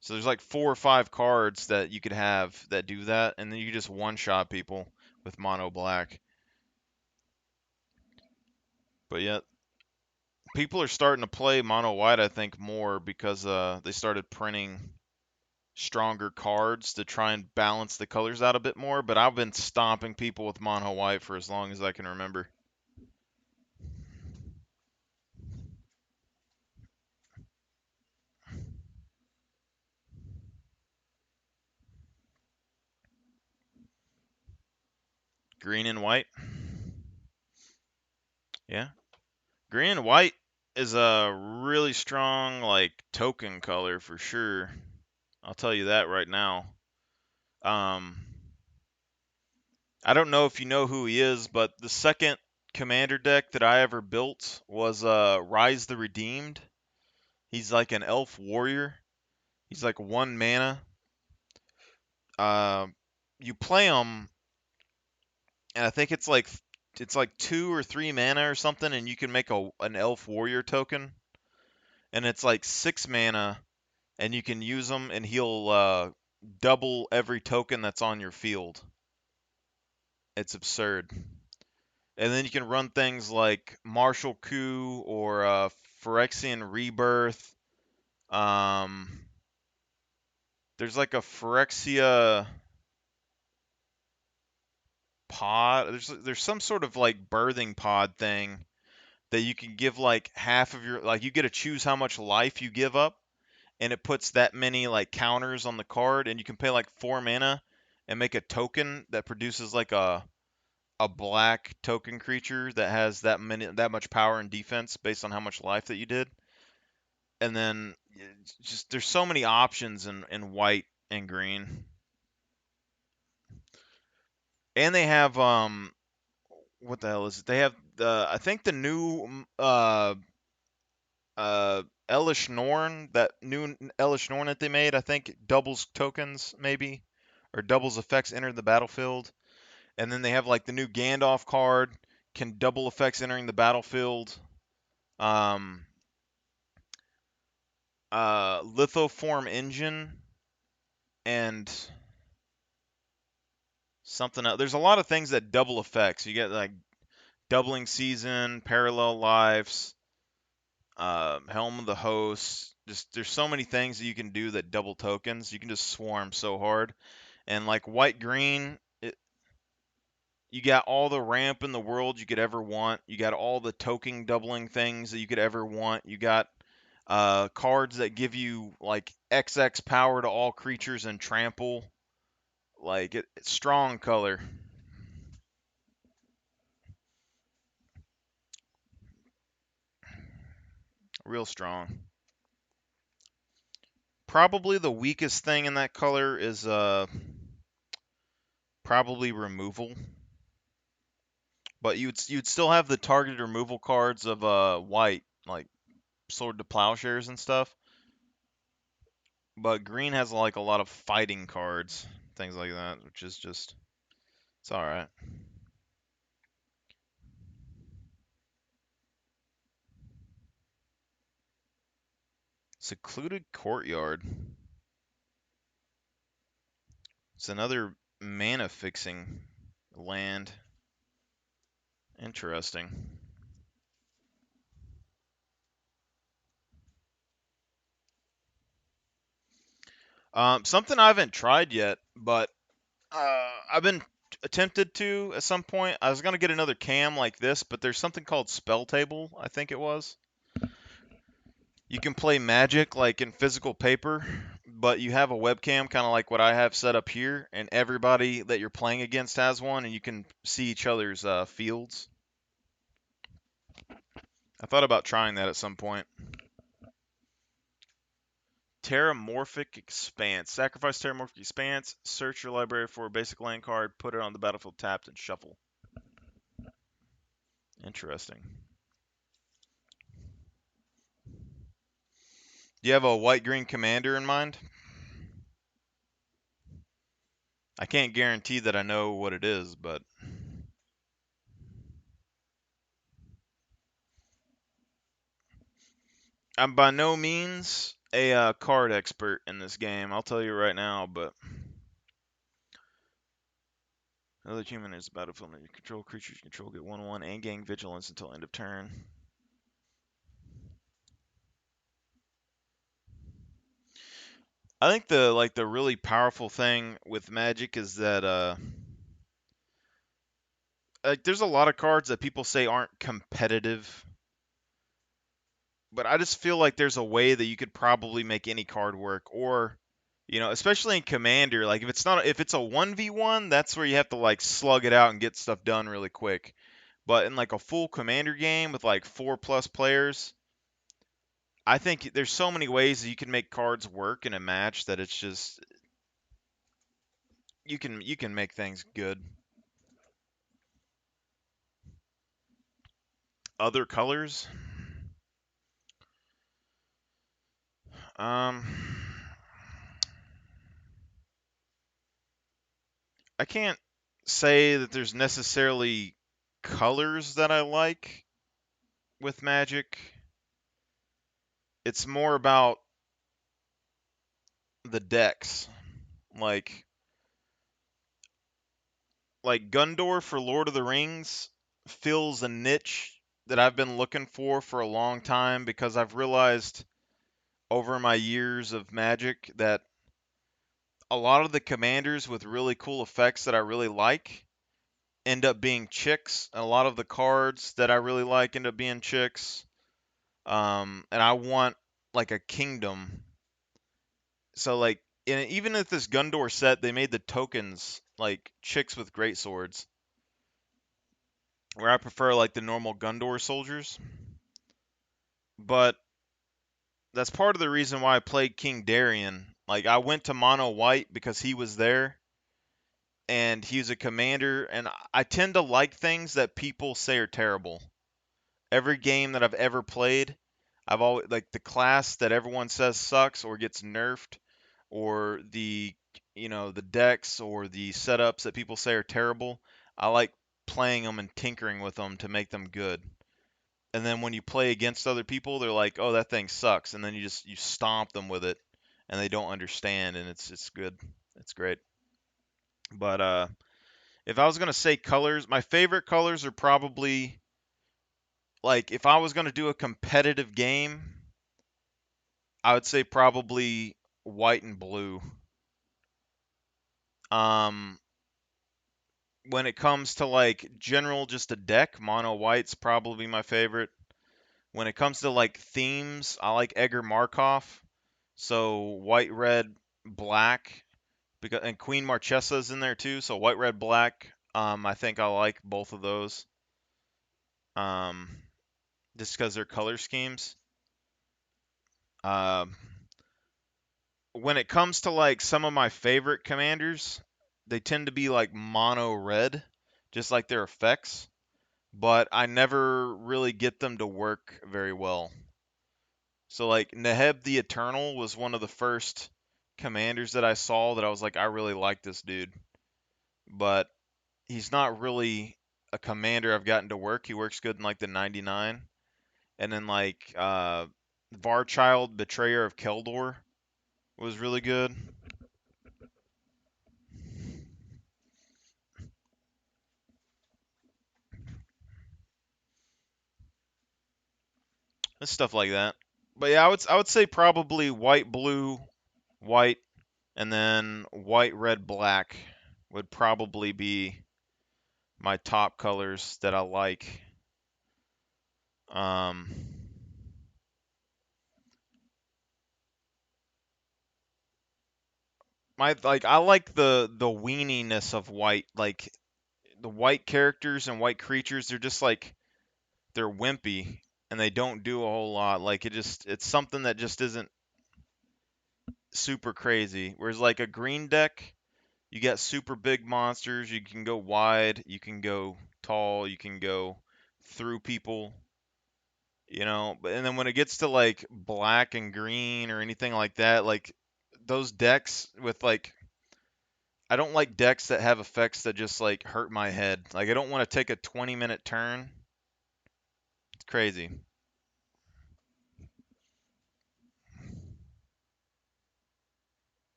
[SPEAKER 1] So there's like 4 or 5 cards that you could have that do that, and then you just one-shot people with mono black. But yeah, people are starting to play mono white, I think, more because they started printing stronger cards to try and balance the colors out a bit more. But I've been stomping people with mono white for as long as I can remember. Green and white, yeah. Green and white is a really strong like token color for sure. I'll tell you that right now. Um, I don't know if you know who he is, but the second commander deck that I ever built was Rise the Redeemed. He's like an elf warrior. He's like 1 mana. Uh, you play him, and I think it's like 2 or 3 mana or something, and you can make an elf warrior token, and it's like 6 mana, and you can use him, and he'll double every token that's on your field. It's absurd. And then you can run things like Martial Coup or Phyrexian Rebirth. Um, there's like a Phyrexia pod. There's some sort of like birthing pod thing that you can give like half of your like you get to choose how much life you give up, and it puts that many like counters on the card, and you can pay like 4 mana and make a token that produces like a black token creature that has that much power and defense based on how much life that you did. And then just there's so many options in white and green. And they have what the hell is it? They have the I think the new Elish Norn, that new Elish Norn that they made, I think doubles tokens maybe or doubles effects enter the battlefield. And then they have like the new Gandalf card can double effects entering the battlefield. Um Lithoform Engine and something else. There's a lot of things that double effects. You get like doubling season, parallel lives, Helm of the Host. Just there's so many things that you can do that double tokens. You can just swarm so hard. And like white green, you got all the ramp in the world you could ever want. You got all the token doubling things that you could ever want. You got cards that give you like XX power to all creatures and trample. Like it's strong color, real strong. Probably the weakest thing in that color is probably removal. But you'd still have the targeted removal cards of white, like Sword to Plowshares and stuff. But green has like a lot of fighting cards, things like that, which is just it's all right. Secluded Courtyard. It's another mana fixing land. Interesting. Something I haven't tried yet, but I've been attempted to at some point. I was gonna get another cam like this, but there's something called Spell Table, I think it was. You can play Magic like in physical paper, but you have a webcam kind of like what I have set up here, and everybody that you're playing against has one, and you can see each other's fields. I thought about trying that at some point. Terramorphic Expanse. Sacrifice Terramorphic Expanse, search your library for a basic land card, put it on the battlefield tapped, and shuffle. Interesting. Do you have a white-green commander in mind? I can't guarantee that I know what it is, but I'm by no means a card expert in this game. I'll tell you right now, but another human is battlefield and you control creatures you control get 1/1 and gain vigilance until end of turn. I think the really powerful thing with Magic is that like there's a lot of cards that people say aren't competitive, but I just feel like there's a way that you could probably make any card work, or especially in Commander, like if it's a 1v1, that's where you have to like slug it out and get stuff done really quick. But in like a full Commander game with like 4+ players, I think there's so many ways that you can make cards work in a match that it's just you can make things good. Other colors? Um I can't say that there's necessarily colors that I like with Magic. It's more about the decks. Like like Gundor for Lord of the Rings fills a niche that I've been looking for a long time because I've realized over my years of Magic that a lot of the commanders with really cool effects that I really like end up being chicks, and a lot of the cards that I really like end up being chicks. And I want like a kingdom. So like, even if this Gundor set, they made the tokens like chicks with great swords, where I prefer like the normal Gundor soldiers. But that's part of the reason why I played King Darien. Like I went to mono white because he was there and he's a commander, and I tend to like things that people say are terrible. Every game that I've ever played, I've always like the class that everyone says sucks or gets nerfed, or the decks or the setups that people say are terrible. I like playing them and tinkering with them to make them good. And then when you play against other people, they're like, "Oh, that thing sucks," and then you stomp them with it, and they don't understand, and it's good. It's great. But if I was gonna say colors, my favorite colors are probably like if I was gonna do a competitive game, I would say probably white and blue. Um, when it comes to like general just a deck, mono white's probably my favorite. When it comes to like themes, I like Edgar Markov. So white, red, black, because and Queen Marchesa's in there too. So white, red, black. I think I like both of those. Um, just because they're color schemes. Um, when it comes to like some of my favorite commanders, they tend to be like mono red, just like their effects. but I never really get them to work very well. So like Neheb the Eternal was one of the first commanders that I saw that I was like, I really like this dude, but he's not really a commander I've gotten to work. He works good in like the 99, and then like Varchild, Betrayer of Keldor, was really good. And stuff like that. But yeah, I would say probably white, blue, white, and then white, red, black would probably be my top colors that I like. Um, I like the weeniness of white. Like the white characters and white creatures, they're just like they're wimpy and they don't do a whole lot. Like it's something that just isn't super crazy. Whereas like a green deck, you get super big monsters. You can go wide. You can go tall. You can go through people. But and then when it gets to like black and green or anything like that, like those decks with like I don't like decks that have effects that just like hurt my head. Like I don't want to take a 20-minute turn. It's crazy.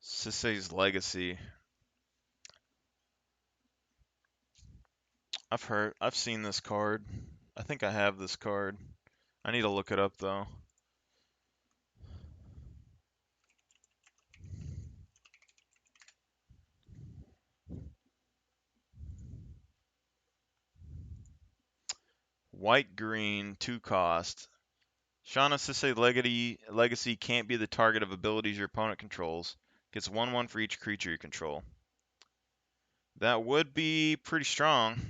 [SPEAKER 1] Sisei's Legacy. I've seen this card. I think I have this card. I need to look it up though. White green, 2 cost. Shauna Sisei Legacy can't be the target of abilities your opponent controls. Gets 1/1 for each creature you control. That would be pretty strong.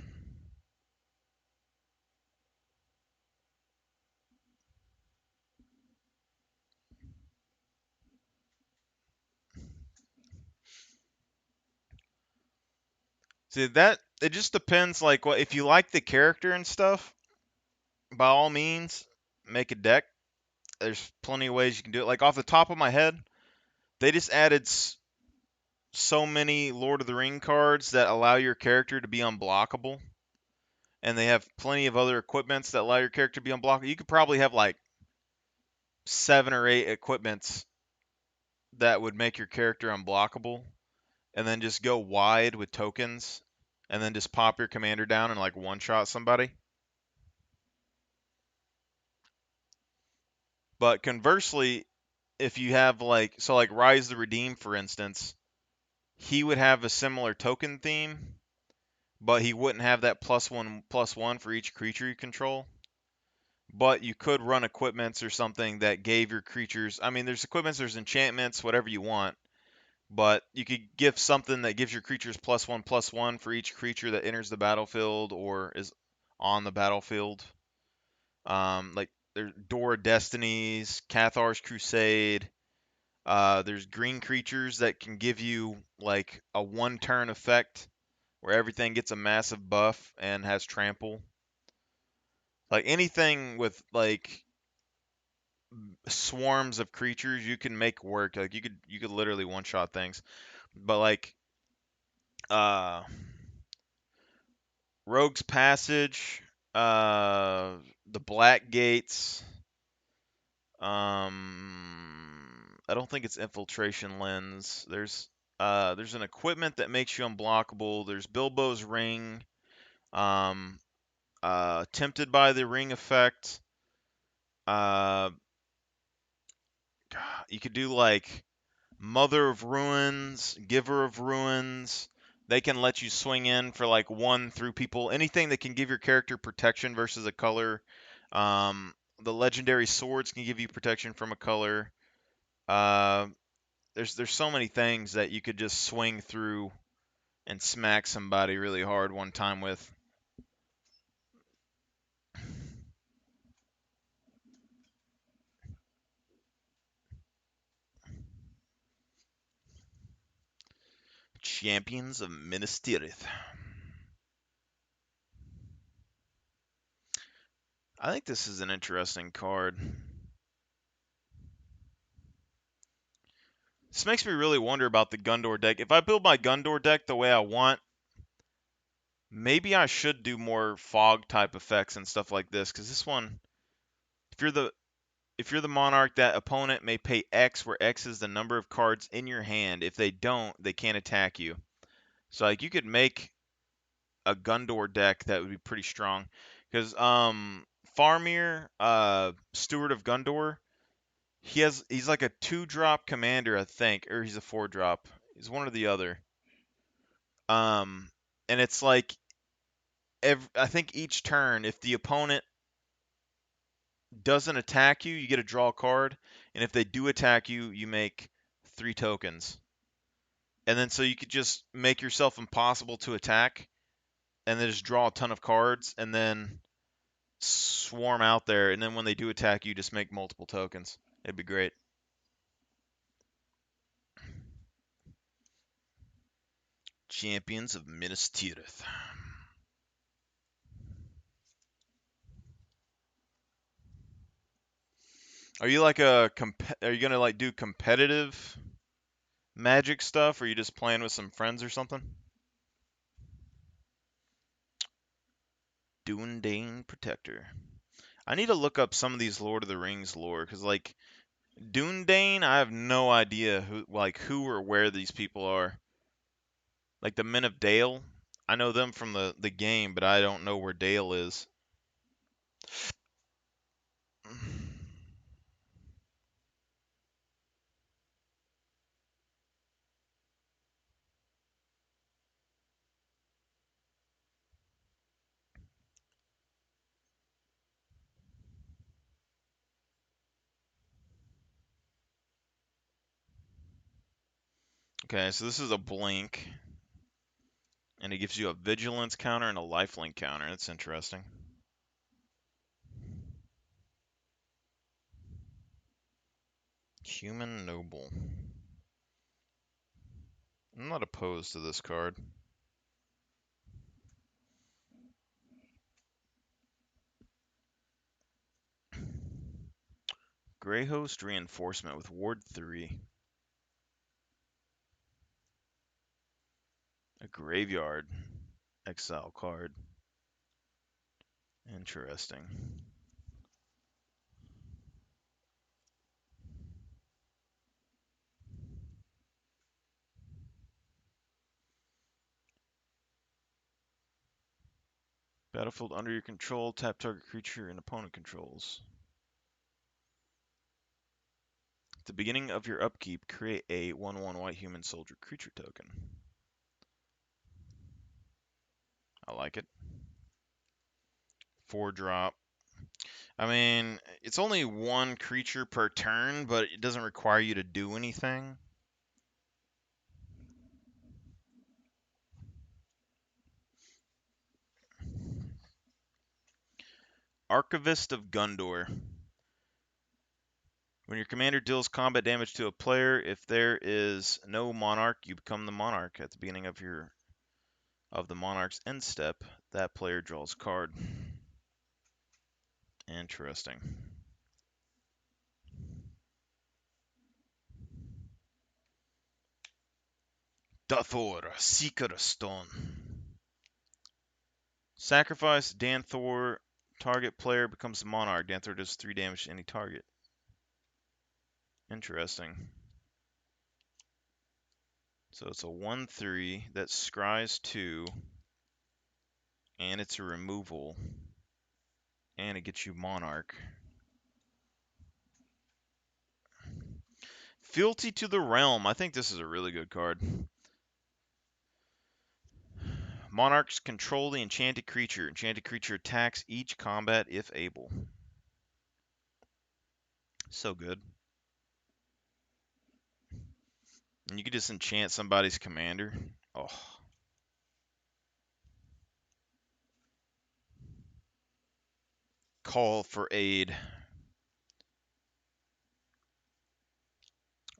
[SPEAKER 1] See that it just depends like what if you like the character and stuff, by all means, make a deck. There's plenty of ways you can do it. Like off the top of my head, they just added so many Lord of the Ring cards that allow your character to be unblockable, and they have plenty of other equipments that allow your character to be unblockable. You could probably have like 7 or 8 equipments that would make your character unblockable, and then just go wide with tokens, and then just pop your commander down and like one shot somebody. But conversely, if you have like so like Rise the Redeem for instance, he would have a similar token theme, but he wouldn't have that +1/+1 for each creature you control. But you could run equipments or something that gave your creatures. I mean, there's equipments, there's enchantments, whatever you want. But you could give something that gives your creatures +1/+1 for each creature that enters the battlefield or is on the battlefield. Like there's Door of Destinies, Cathar's Crusade. There's green creatures that can give you like a 1 turn effect where everything gets a massive buff and has trample. Like anything with like swarms of creatures you can make work. Like you could literally one shot things. But like uh Rogue's Passage, the Black Gates, I don't think it's Infiltration Lens. There's an equipment that makes you unblockable. There's Bilbo's Ring, um Tempted by the Ring effect. Uh you could do like Mother of Ruins, Giver of Ruins. They can let you swing in for like 1 through people. Anything that can give your character protection versus a color. The legendary swords can give you protection from a color. Uh, there's so many things that you could just swing through and smack somebody really hard one time with. Champions of Minas Tirith. I think this is an interesting card. This makes me really wonder about the Gundor deck. If I build my Gundor deck the way I want, maybe I should do more fog type effects and stuff like this, because this one, if you're the Monarch, that opponent may pay X, where X is the number of cards in your hand. If they don't, they can't attack you. So like you could make a Gundor deck that would be pretty strong. Because Farmir, Steward of Gundor, he's like a 2-drop commander, I think, or he's a 4-drop. He's one or the other. Um, and it's like I think each turn, if the opponent doesn't attack you, you get to draw a card, and if they do attack you, you make 3 tokens. And then so you could just make yourself impossible to attack, and then just draw a ton of cards, and then swarm out there, and then when they do attack you, just make multiple tokens. It'd be great. Champions of Minas Tirith. Are you like are you gonna like do competitive Magic stuff, or are you just playing with some friends or something? Dúnedain Protector. I need to look up some of these Lord of the Rings lore, because like Dúnedain, I have no idea who or where these people are. Like the Men of Dale, I know them from the game, but I don't know where Dale is. Okay, so this is a blink, and it gives you a vigilance counter and a lifelink counter. That's interesting. Human Noble. I'm not opposed to this card. Greyhost Reinforcement with Ward 3. A Graveyard Exile card. Interesting. Battlefield under your control, tap target creature and opponent controls. At the beginning of your upkeep, create a 1/1 white human soldier creature token. I like it. 4-drop. I mean, it's only 1 creature per turn, but it doesn't require you to do anything. Archivist of Gundor. When your commander deals combat damage to a player, if there is no monarch, you become the monarch. At the beginning of the monarch's end step, that player draws a card. Interesting. Dathor, Seeker of Stone. Sacrifice Danthor. Target player becomes a monarch. Danthor does 3 damage to any target. Interesting. So it's a 1/3 that scries 2, and it's a removal, and it gets you monarch. Fealty to the Realm. I think this is a really good card. Monarchs control the enchanted creature. Enchanted creature attacks each combat if able. So good. And you can just enchant somebody's commander. Oh. Call for aid.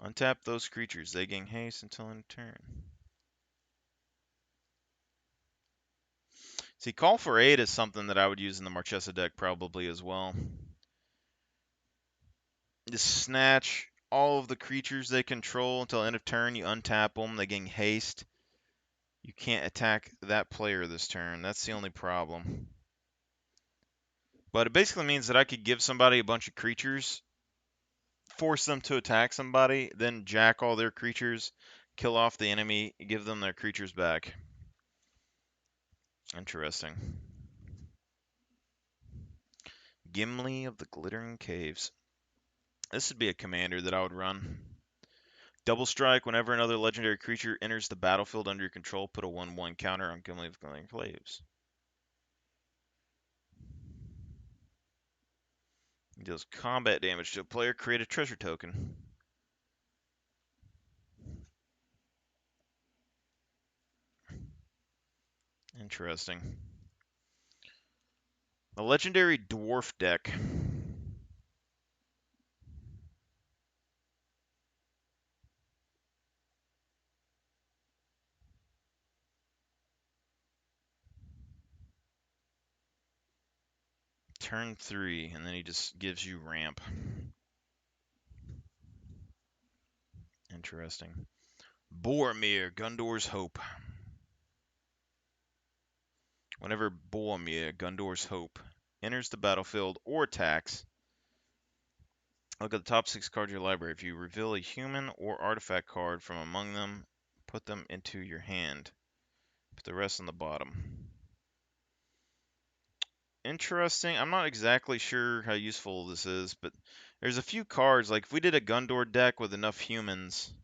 [SPEAKER 1] Untap those creatures. They gain haste until end turn. See, Call for Aid is something that I would use in the Marchesa deck probably as well. Just snatch all of the creatures they control until end of turn. You untap them. They gain haste. You can't attack that player this turn. That's the only problem. But it basically means that I could give somebody a bunch of creatures, force them to attack somebody, then jack all their creatures, kill off the enemy, give them their creatures back. Interesting. Gimli of the Glittering Caves. This would be a commander that I would run. Double strike, whenever another legendary creature enters the battlefield under your control, put a 1/1 counter on Gimli of the Glittering Caves. He deals combat damage to a player, create a treasure token. Interesting. A legendary dwarf deck. Turn 3, and then he just gives you ramp. Interesting. Boromir, Gundor's Hope. Whenever Boromir, Gundor's Hope, enters the battlefield or attacks, look at the top 6 cards of your library. If you reveal a human or artifact card from among them, put them into your hand. Put the rest on the bottom. Interesting. I'm not exactly sure how useful this is, but there's a few cards. Like if we did a Gundor deck with enough humans,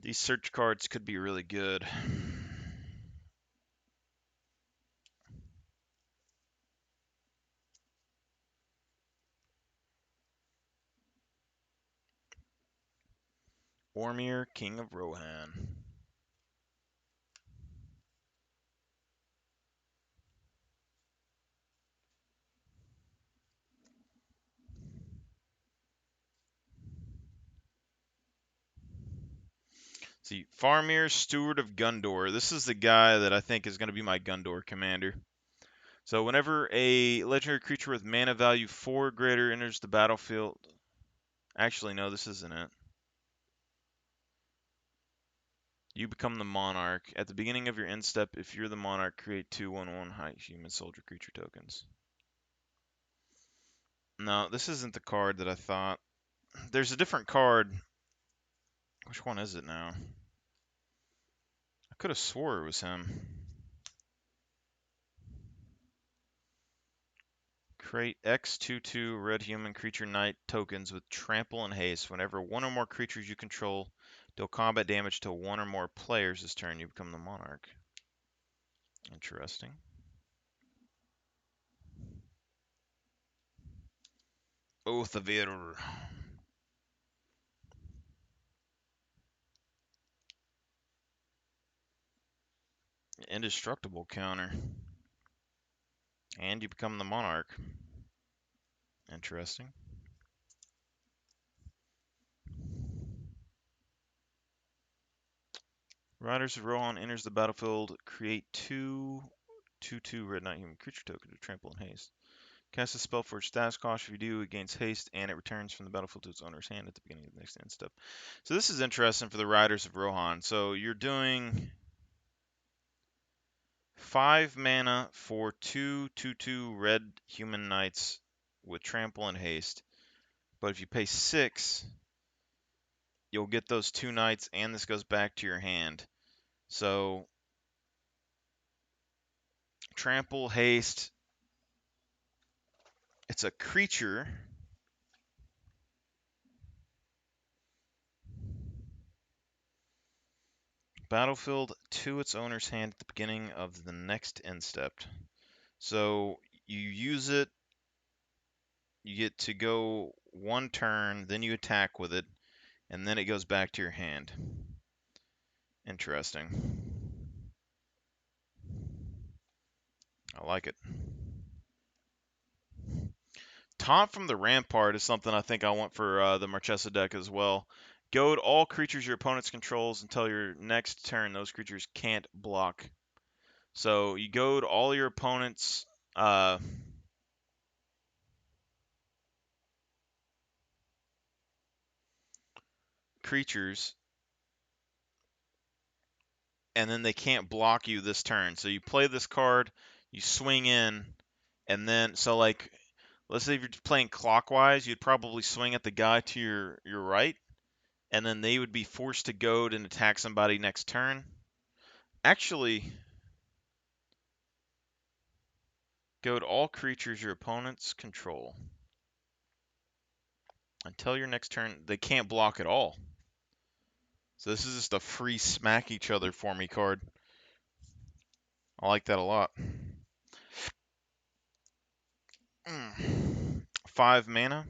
[SPEAKER 1] these search cards could be really good. Boromir, King of Rohan. See, Faramir, Steward of Gundor. This is the guy that I think is going to be my Gundor commander. So whenever a legendary creature with mana value 4 or greater enters the battlefield... Actually, no, this isn't it. You become the Monarch. At the beginning of your end step, if you're the Monarch, create 2/1/1 high human soldier creature tokens. No, this isn't the card that I thought. There's a different card. Which one is it now? I could have swore it was him. Create X/2/2 red human creature knight tokens with trample and haste. Whenever one or more creatures you control deal combat damage to one or more players this turn, you become the Monarch. Interesting. Oath of Ir. Indestructible counter. And you become the Monarch. Interesting. Riders of Rohan enters the battlefield. Create 2/2 red knight human creature token to trample and haste. Cast a spell for its status cost. If you do, it gains haste, and it returns from the battlefield to its owner's hand at the beginning of the next end step. So this is interesting for the Riders of Rohan. So you're doing 5 mana for 2/2 red human knights with trample and haste. But if you pay 6, you'll get those 2 knights, and this goes back to your hand. So trample, haste. It's a creature. Battlefield to its owner's hand at the beginning of the next end step. So you use it, you get to go 1 turn, then you attack with it, and then it goes back to your hand. Interesting. I like it. Taunt from the Rampart is something I think I want for the Marchesa deck as well. Goad all creatures your opponents controls until your next turn. Those creatures can't block. So you goad all your opponents' creatures, and then they can't block you this turn. So you play this card, you swing in, and then so like let's say if you're playing clockwise, you'd probably swing at the guy to your right, and then they would be forced to goad and attack somebody next turn. Actually, goad all creatures your opponents control until your next turn. They can't block at all. So this is just a free smack each other for me card. I like that a lot. 5 mana.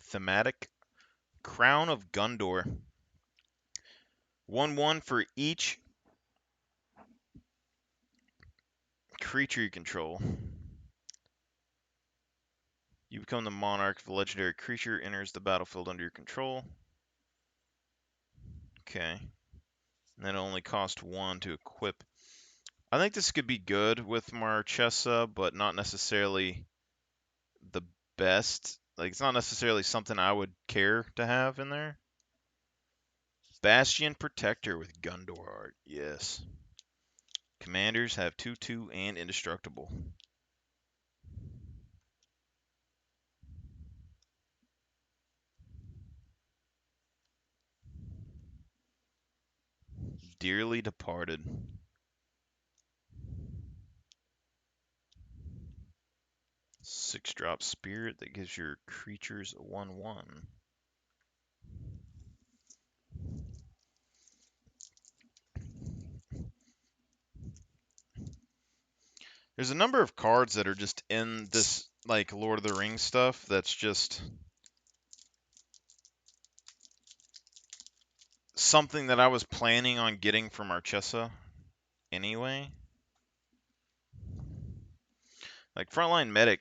[SPEAKER 1] Thematic. Crown of Gundor. 1/1 for each creature you control. You become the monarch if a legendary creature enters the battlefield under your control. Okay. And then it only costs 1 to equip. I think this could be good with Marchesa, but not necessarily the best. Like, it's not necessarily something I would care to have in there. Bastion Protector with Gundor art. Yes. Commanders have 2/2 and indestructible. Dearly Departed. 6-drop Spirit that gives your creatures a 1/1. There's a number of cards that are just in this like Lord of the Rings stuff that's just something that I was planning on getting from Marchesa anyway. Like Frontline Medic.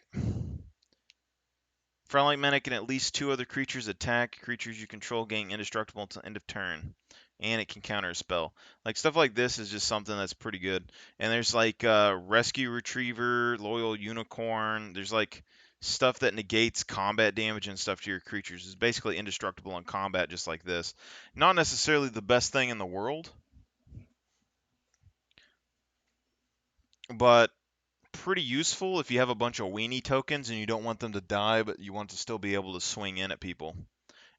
[SPEAKER 1] Frontline Medic and at least 2 other creatures attack. Creatures you control gain indestructible until end of turn. And it can counter a spell. Like stuff like this is just something that's pretty good. And there's like Rescue Retriever, Loyal Unicorn. There's like stuff that negates combat damage and stuff to your creatures. It's basically indestructible in combat, just like this. Not necessarily the best thing in the world, but pretty useful if you have a bunch of weenie tokens and you don't want them to die, but you want to still be able to swing in at people.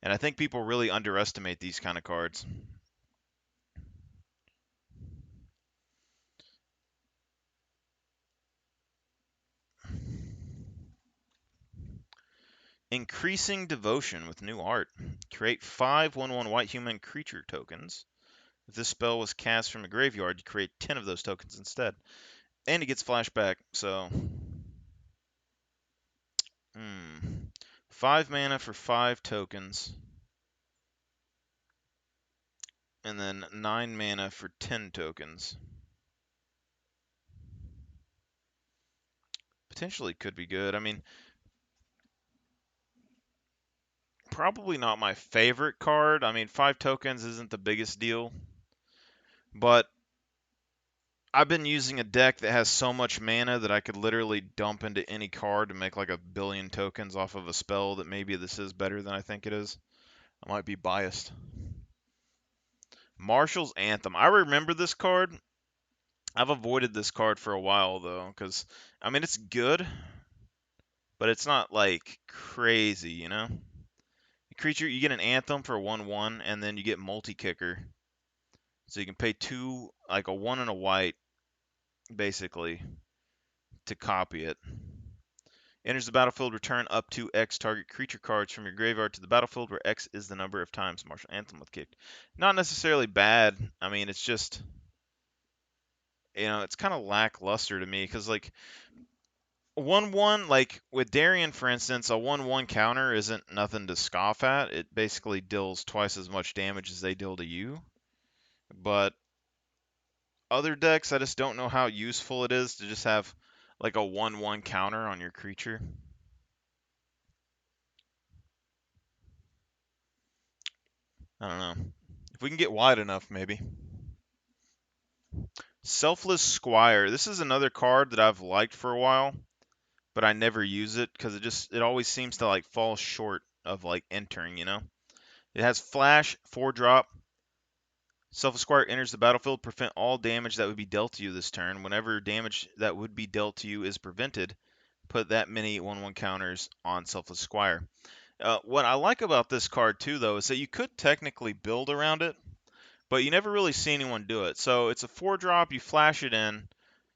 [SPEAKER 1] And I think people really underestimate these kind of cards. Increasing Devotion with new art. Create 5 1/1 white human creature tokens. If this spell was cast from a graveyard, you create 10 of those tokens instead. And it gets flashback, so... 5 mana for 5 tokens. And then 9 mana for 10 tokens. Potentially could be good. I mean, probably not my favorite card. I mean, 5 tokens isn't the biggest deal. But I've been using a deck that has so much mana that I could literally dump into any card to make like 1,000,000,000 tokens off of a spell that maybe this is better than I think it is. I might be biased. Marshall's Anthem. I remember this card. I've avoided this card for a while though, because I mean it's good, but it's not like crazy, you know? Creature, you get an Anthem for 1/1, and then you get multi-kicker. So you can pay 2, like a 1 and a white, basically, to copy it. Enters the battlefield, return up to X target creature cards from your graveyard to the battlefield, where X is the number of times Martial Anthem was kicked. Not necessarily bad. I mean, it's just, it's kind of lackluster to me, because, like, 1/1, like, with Darien, for instance, a 1/1 counter isn't nothing to scoff at. It basically deals twice as much damage as they deal to you. But other decks, I just don't know how useful it is to just have, like, a 1/1 counter on your creature. I don't know. If we can get wide enough, maybe. Selfless Squire. This is another card that I've liked for a while, but I never use it because it always seems to like fall short of like entering, you know? It has flash, 4-drop. Selfless Squire enters the battlefield, prevent all damage that would be dealt to you this turn. Whenever damage that would be dealt to you is prevented, put that many 1/1 counters on Selfless Squire. What I like about this card too, though, is that you could technically build around it, but you never really see anyone do it. So it's a 4-drop, you flash it in,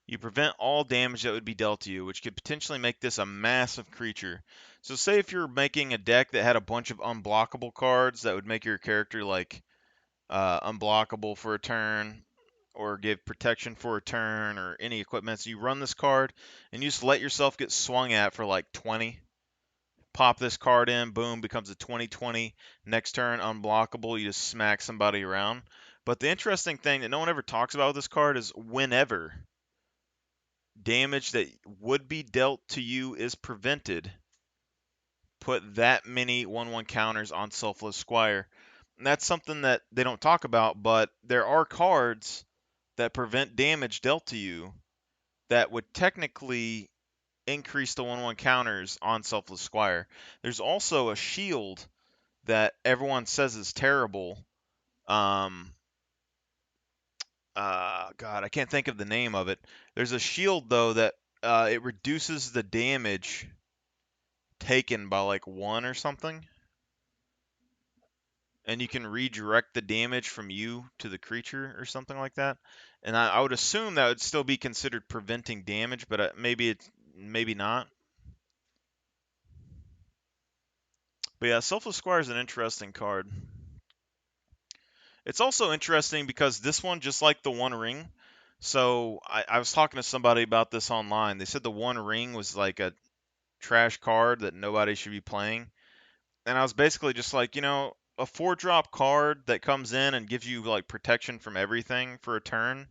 [SPEAKER 1] you prevent all damage that would be dealt to you, which could potentially make this a massive creature. So say if you're making a deck that had a bunch of unblockable cards that would make your character like unblockable for a turn, or give protection for a turn, or any equipment, so you run this card and you just let yourself get swung at for like 20. Pop this card in, boom, becomes a 20/20. Next turn, unblockable, you just smack somebody around. But the interesting thing that no one ever talks about with this card is whenever damage that would be dealt to you is prevented, put that many 1/1 counters on Selfless Squire. And that's something that they don't talk about, but there are cards that prevent damage dealt to you that would technically increase the 1/1 counters on Selfless Squire. There's also a shield that everyone says is terrible. Um, God, I can't think of the name of it. There's a shield though that it reduces the damage taken by like 1 or something, and you can redirect the damage from you to the creature or something like that. And I would assume that would still be considered preventing damage, but maybe not. But yeah, Selfless Squire is an interesting card. It's also interesting because this one, just like the One Ring, so I was talking to somebody about this online. They said the One Ring was like a trash card that nobody should be playing. And I was basically just like, a 4-drop card that comes in and gives you like protection from everything for a turn,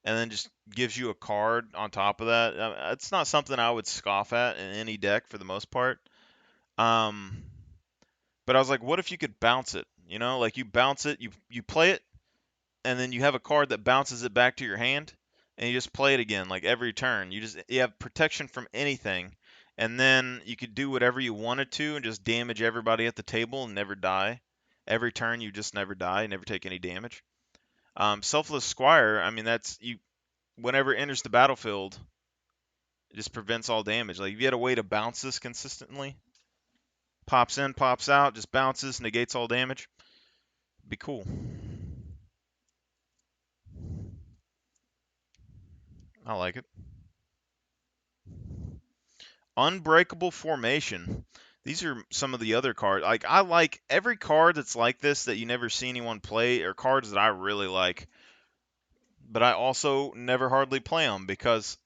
[SPEAKER 1] and then just gives you a card on top of that. It's not something I would scoff at in any deck for the most part. Um, but I was like, what if you could bounce it? Like you bounce it, you play it, and then you have a card that bounces it back to your hand, and you just play it again like every turn. You have protection from anything, and then you could do whatever you wanted to and just damage everybody at the table and never die. Every turn you just never die, never take any damage. Selfless Squire, I mean that's you. Whenever it enters the battlefield, it just prevents all damage. Like if you had a way to bounce this consistently, pops in, pops out, just bounces, negates all damage, it'd be cool. I like it. Unbreakable Formation. These are some of the other cards. Like I like every card that's like this that you never see anyone play, are cards that I really like. But I also never hardly play them because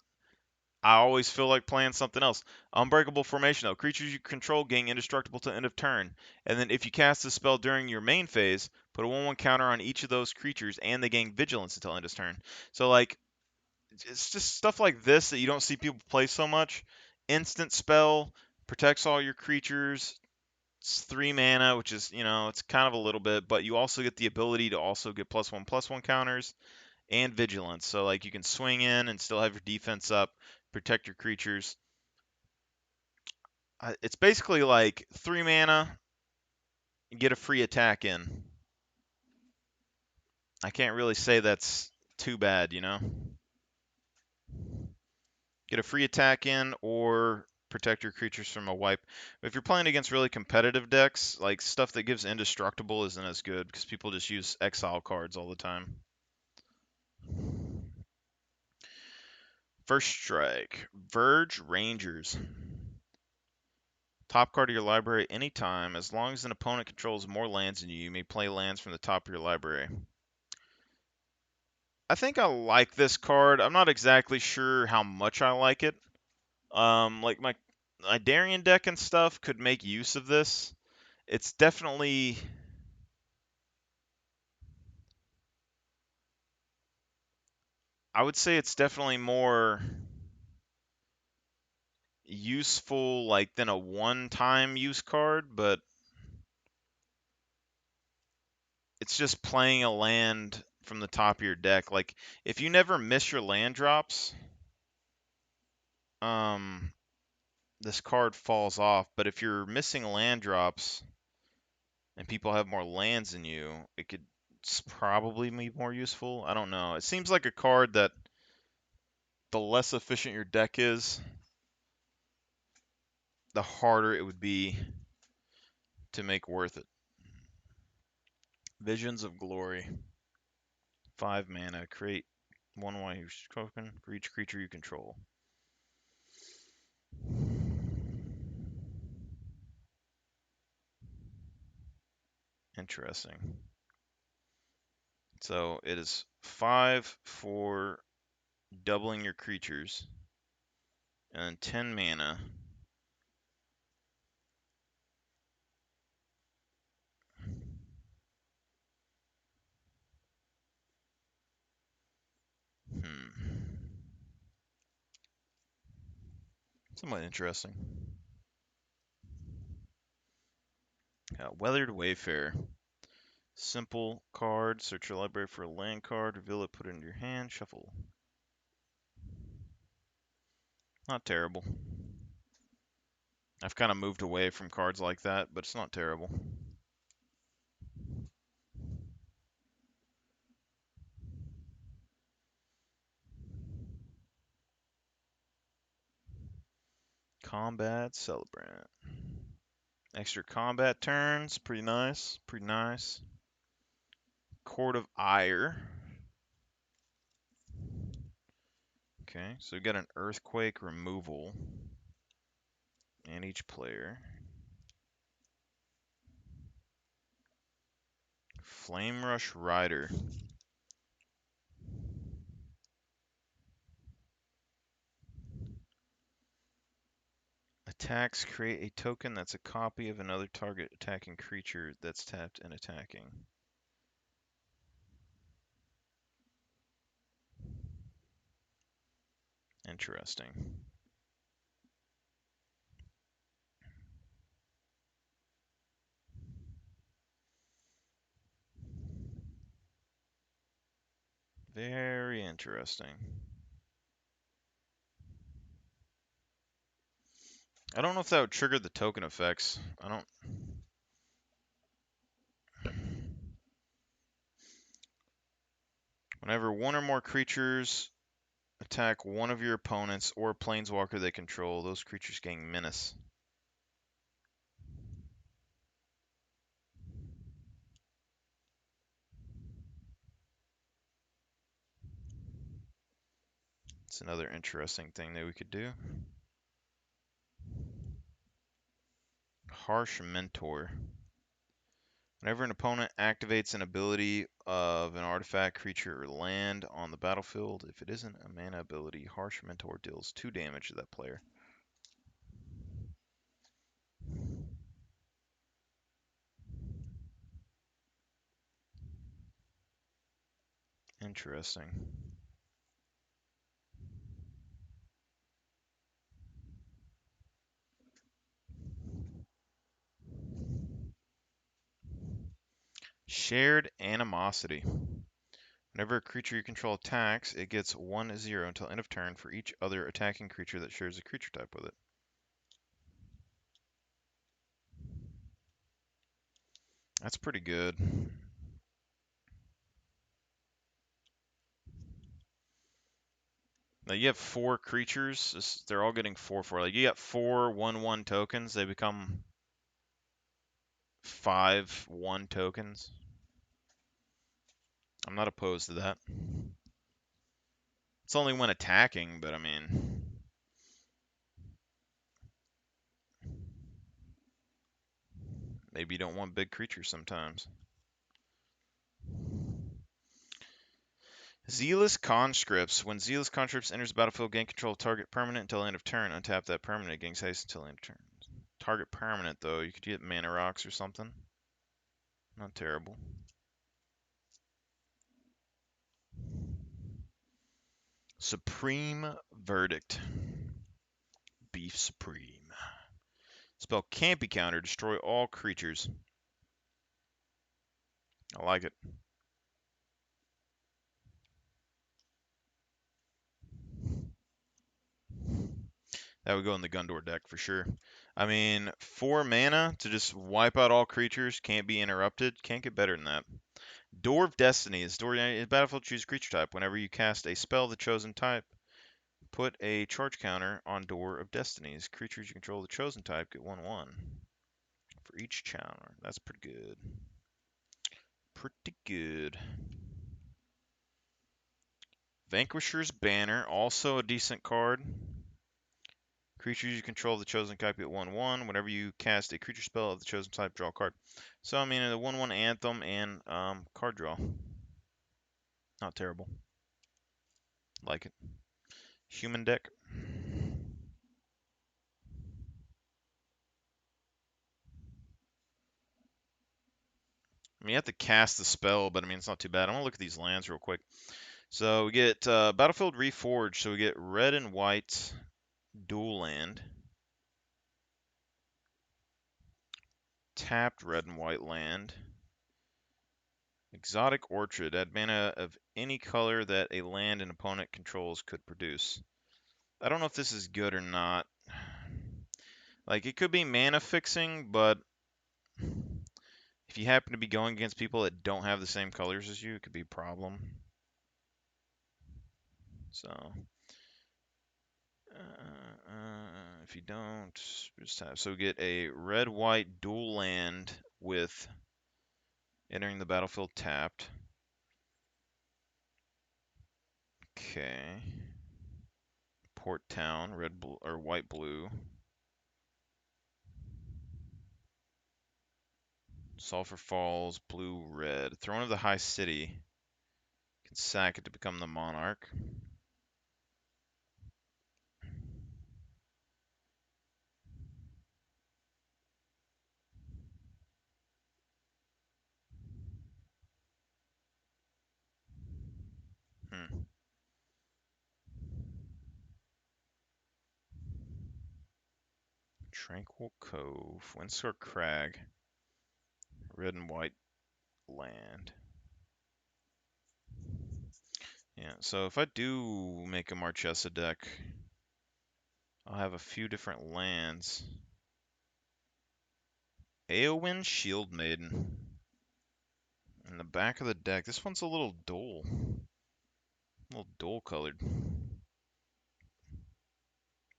[SPEAKER 1] I always feel like playing something else. Unbreakable Formation though. Creatures you control gain indestructible to end of turn. And then if you cast this spell during your main phase, put a 1/1 counter on each of those creatures and they gain vigilance until end of turn. So like it's just stuff like this that you don't see people play so much. Instant spell protects all your creatures. It's 3 mana, which is, it's kind of a little bit, but you also get the ability to also get +1/+1 counters and vigilance. So like you can swing in and still have your defense up, protect your creatures. It's basically like 3 mana, get a free attack in. I can't really say that's too bad. Get a free attack in or protect your creatures from a wipe. If you're playing against really competitive decks, like stuff that gives indestructible isn't as good because people just use exile cards all the time. First strike, Verge Rangers. Top card of your library anytime. As long as an opponent controls more lands than you, you may play lands from the top of your library. I think I like this card. I'm not exactly sure how much I like it. Like my Darien deck and stuff could make use of this. It's definitely, I would say it's definitely more useful like than a one-time use card, but it's just playing a land from the top of your deck. Like, if you never miss your land drops, this card falls off. But if you're missing land drops and people have more lands than you, it could probably be more useful. I don't know. It seems like a card that the less efficient your deck is, the harder it would be to make worth it. Visions of Glory. 5 mana. Create 1 white token for each creature you control. Interesting. So it is 5 for doubling your creatures, and then 10 mana. Somewhat interesting. Weathered Wayfarer. Simple card. Search your library for a land card. Reveal it. Put it into your hand. Shuffle. Not terrible. I've kind of moved away from cards like that, but it's not terrible. Combat Celebrant. Extra combat turns. Pretty nice. Pretty nice. Court of Ire. Okay, so we got an Earthquake removal. And each player. Flame Rush Rider. Attacks create a token that's a copy of another target attacking creature that's tapped and attacking. Interesting. Very interesting. I don't know if that would trigger the token effects. I don't. Whenever one or more creatures attack one of your opponents or a planeswalker they control, those creatures gain menace. It's another interesting thing that we could do. Harsh Mentor. Whenever an opponent activates an ability of an artifact, creature, or land on the battlefield, if it isn't a mana ability, Harsh Mentor deals 2 damage to that player. Interesting. Shared Animosity. Whenever a creature you control attacks, it gets 1/0 until end of turn for each other attacking creature that shares a creature type with it. That's pretty good. Now you have 4 creatures. They're all getting 4/4. Like you got 4 1/1 tokens. They become 5 1 tokens. I'm not opposed to that. It's only when attacking, but I mean, maybe you don't want big creatures sometimes. Zealous Conscripts. When Zealous Conscripts enters the battlefield, gain control of target permanent until end of turn. Untap that permanent. It gains haste until end of turn. Target permanent, though. You could get Mana Rocks or something. Not terrible. Supreme Verdict. Beef Supreme. Spell can't be countered. Destroy all creatures. I like it. That would go in the Gundor deck for sure. I mean, 4 mana to just wipe out all creatures, can't be interrupted. Can't get better than that. Door of Destiny is battlefield, choose creature type. Whenever you cast a spell of the chosen type, put a charge counter on Door of Destinies. Creatures you control the chosen type get 1/1 for each counter. That's pretty good. Pretty good. Vanquisher's Banner, also a decent card. Creatures you control the chosen type get 1/1. Whenever you cast a creature spell of the chosen type, draw a card. So, I mean, a 1/1 Anthem and card draw. Not terrible. Like it. Human deck. I mean, you have to cast the spell, but I mean, it's not too bad. I'm going to look at these lands real quick. So, we get Battlefield Reforged. So, we get red and white dual land. Tapped red and white land. Exotic Orchard. Add mana of any color that a land an opponent controls could produce. I don't know if this is good or not. Like, it could be mana fixing, but if you happen to be going against people that don't have the same colors as you, it could be a problem. So, if you don't, just have, so we get a red-white dual land with entering the battlefield tapped. Okay. Port Town, red, blue, or white, blue. Sulphur Falls, blue, red. Throne of the High City. You can sack it to become the monarch. Hmm. Tranquil Cove, Windsor Crag, red and white land. Yeah, so if I do make a Marchesa deck, I'll have a few different lands. Eowyn Shield Maiden. In the back of the deck, this one's a little dull. A little dull colored.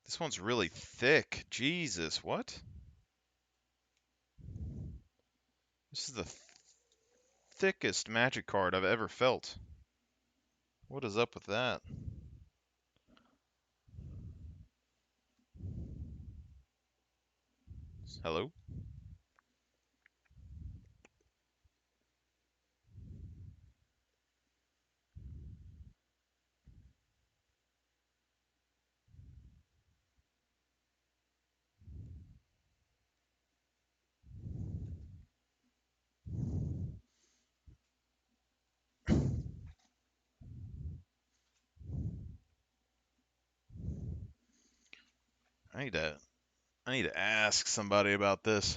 [SPEAKER 1] This one's really thick. Jesus, what? This is the thickest magic card I've ever felt. What is up with that? Hello? I need to ask somebody about this.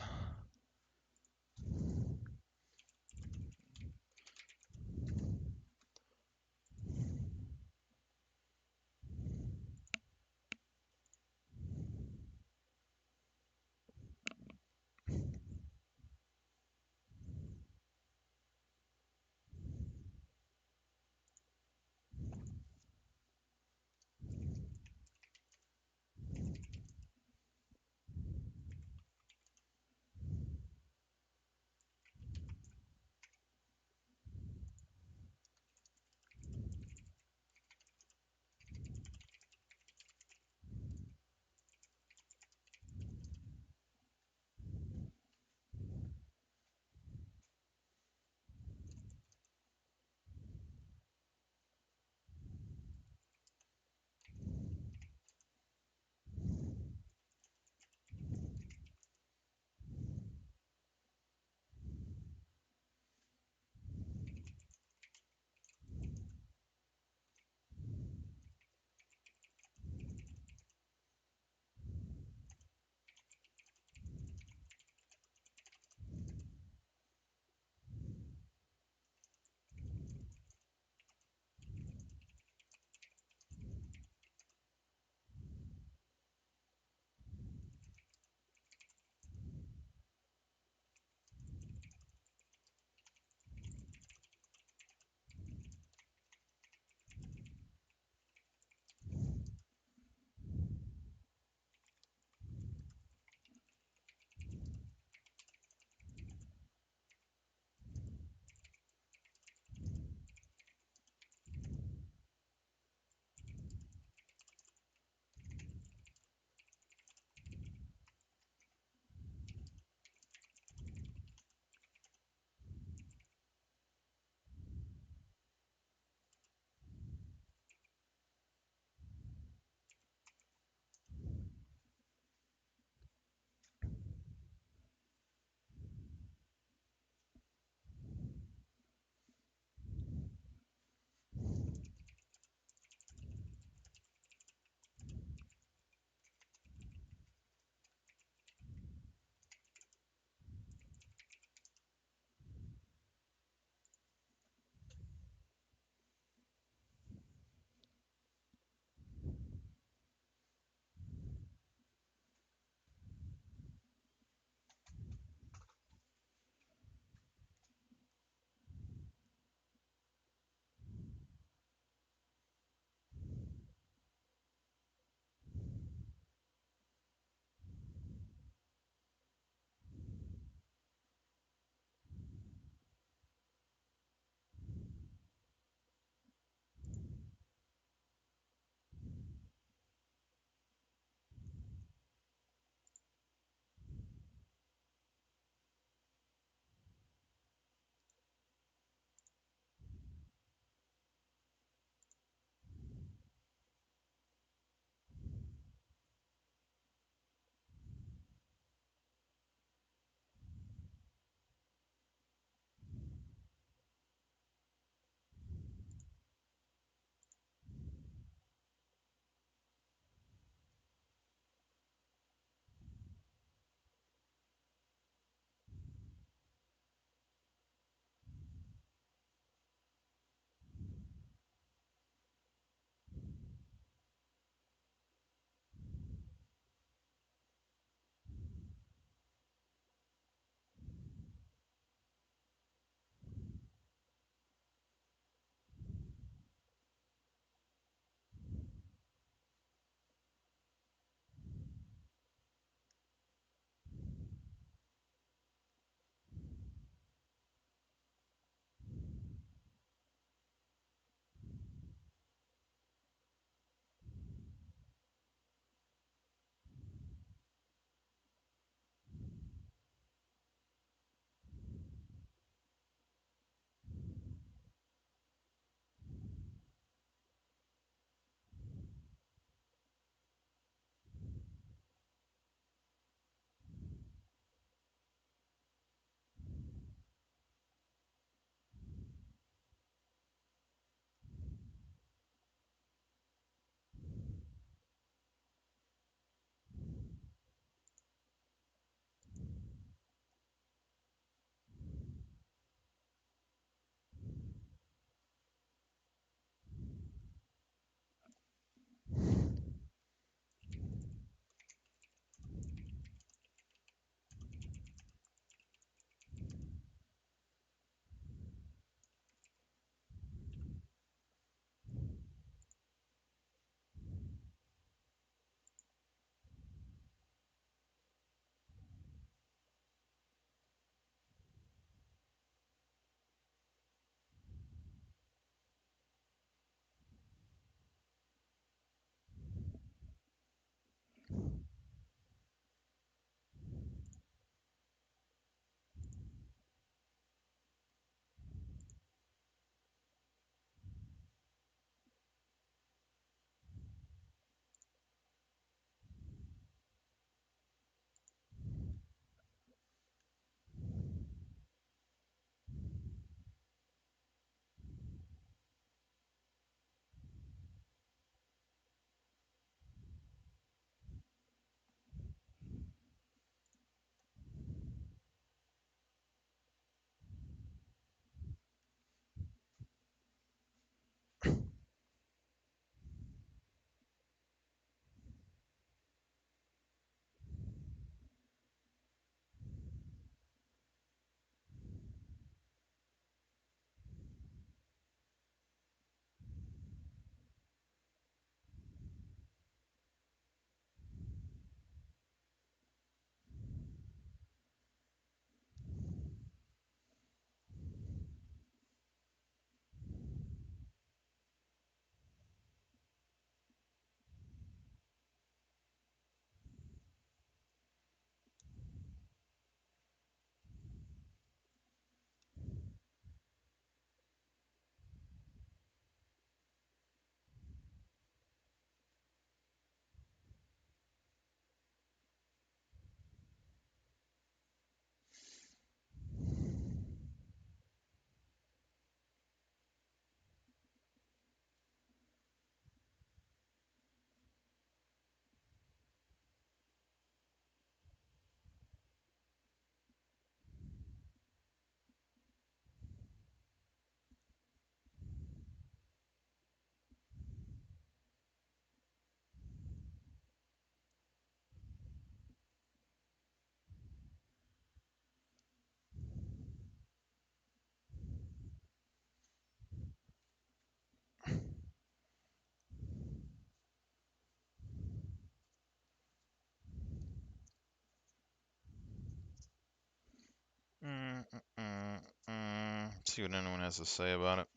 [SPEAKER 1] see what anyone has to say about it.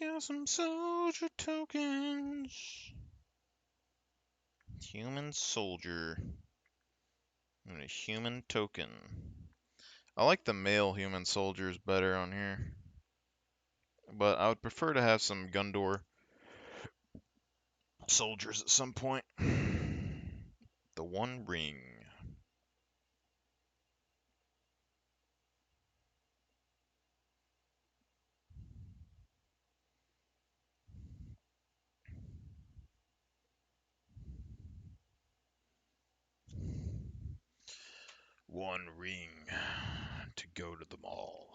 [SPEAKER 1] Got some soldier tokens. Human soldier. And a human token. I like the male human soldiers better on here. But I would prefer to have some Gundor soldiers at some point. The One Ring. One ring to go to the mall.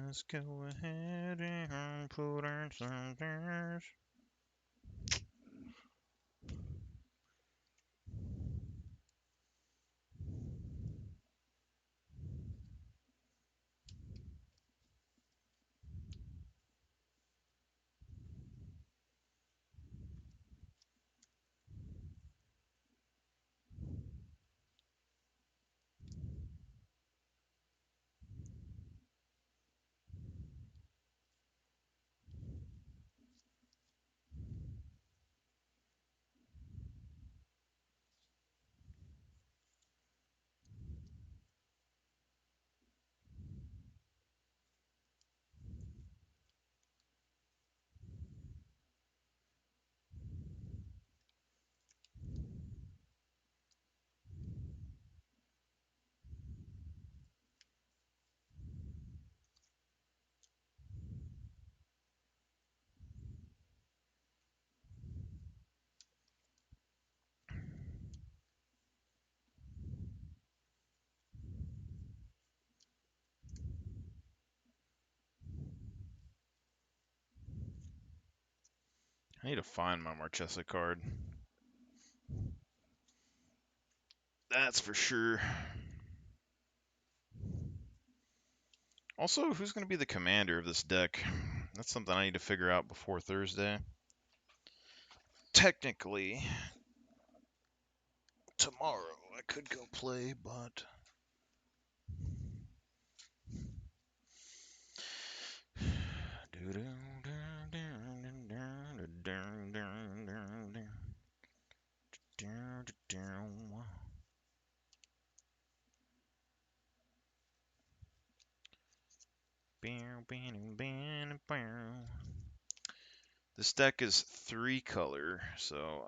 [SPEAKER 1] Let's go ahead and put our soldiers. I need to find my Marchesa card. That's for sure. Also, who's going to be the commander of this deck? That's something I need to figure out before Thursday. Technically, tomorrow I could go play, but this deck is 3-color, so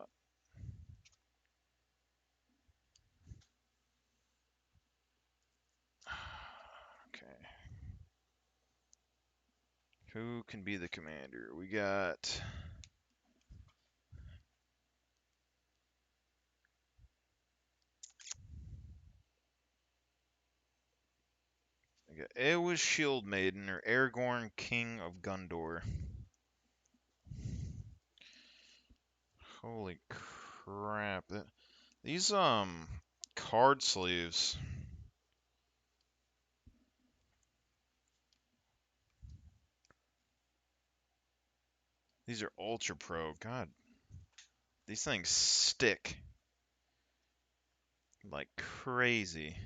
[SPEAKER 1] okay. Who can be the commander? We got Eowyn Shield Maiden or Aragorn, King of Gondor. Holy crap! These card sleeves. These are Ultra Pro. God, these things stick like crazy.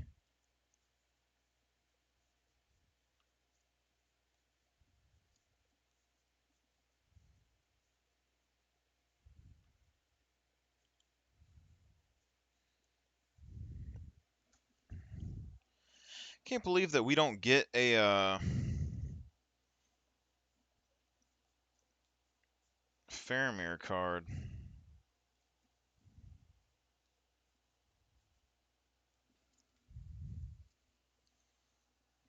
[SPEAKER 1] Can't believe that we don't get a Faramir card.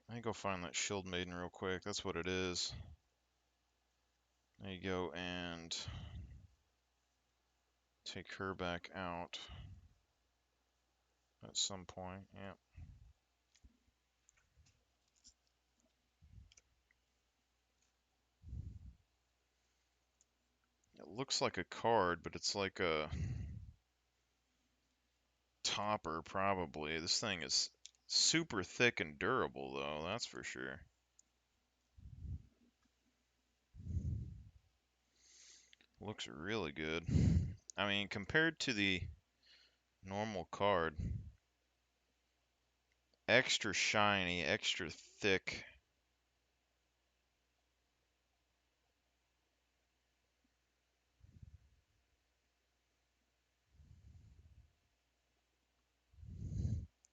[SPEAKER 1] Let me go find that Shield Maiden real quick. That's what it is. There you go, and take her back out at some point. Yep. It looks like a card, but it's like a topper, probably. This thing is super thick and durable, though, that's for sure. Looks really good. I mean, compared to the normal card, extra shiny, extra thick.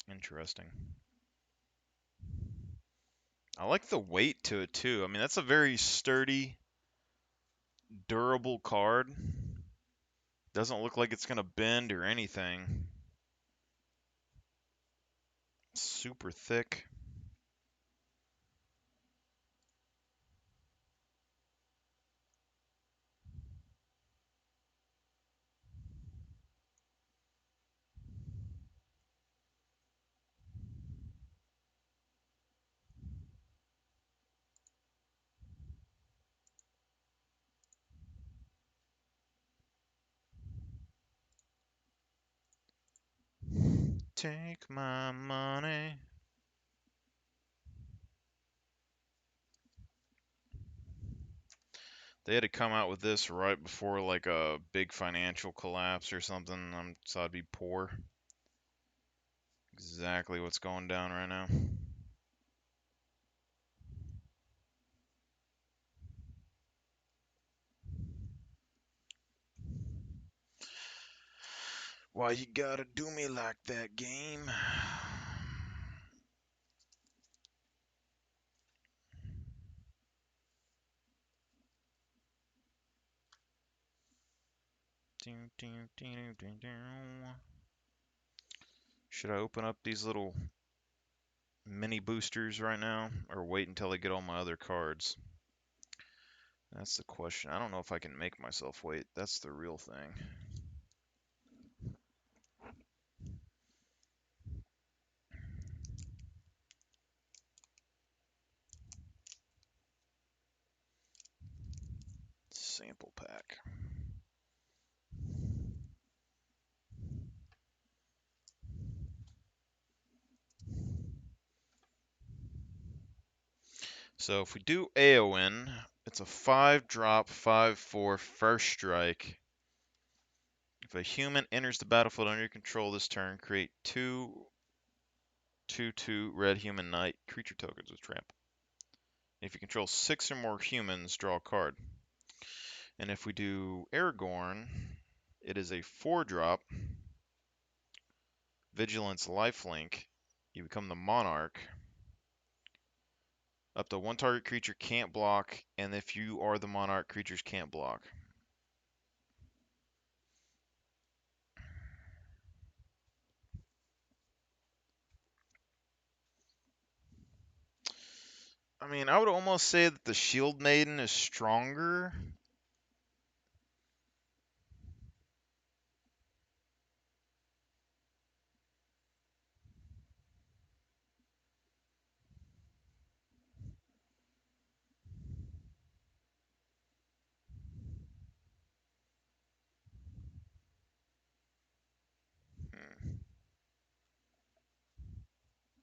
[SPEAKER 1] Interesting. I like the weight to it too. I mean, that's a very sturdy, durable card. Doesn't look like it's gonna bend or anything. Super thick. Take my money. They had to come out with this right before like a big financial collapse or something, so I'd be poor. Exactly what's going down right now. Why you gotta do me like that, game? Should I open up these little mini boosters right now, or wait until I get all my other cards? That's the question. I don't know if I can make myself wait. That's the real thing. Sample pack. So if we do Eowyn, it's a 5-drop, 5/4 first strike. If a human enters the battlefield under your control this turn, create 2/2 red human knight creature tokens with tramp. If you control 6 or more humans, draw a card. And if we do Aragorn, it is a 4-drop, Vigilance lifelink. You become the Monarch. Up to 1 target creature can't block, and if you are the Monarch, creatures can't block. I mean, I would almost say that the Shield Maiden is stronger.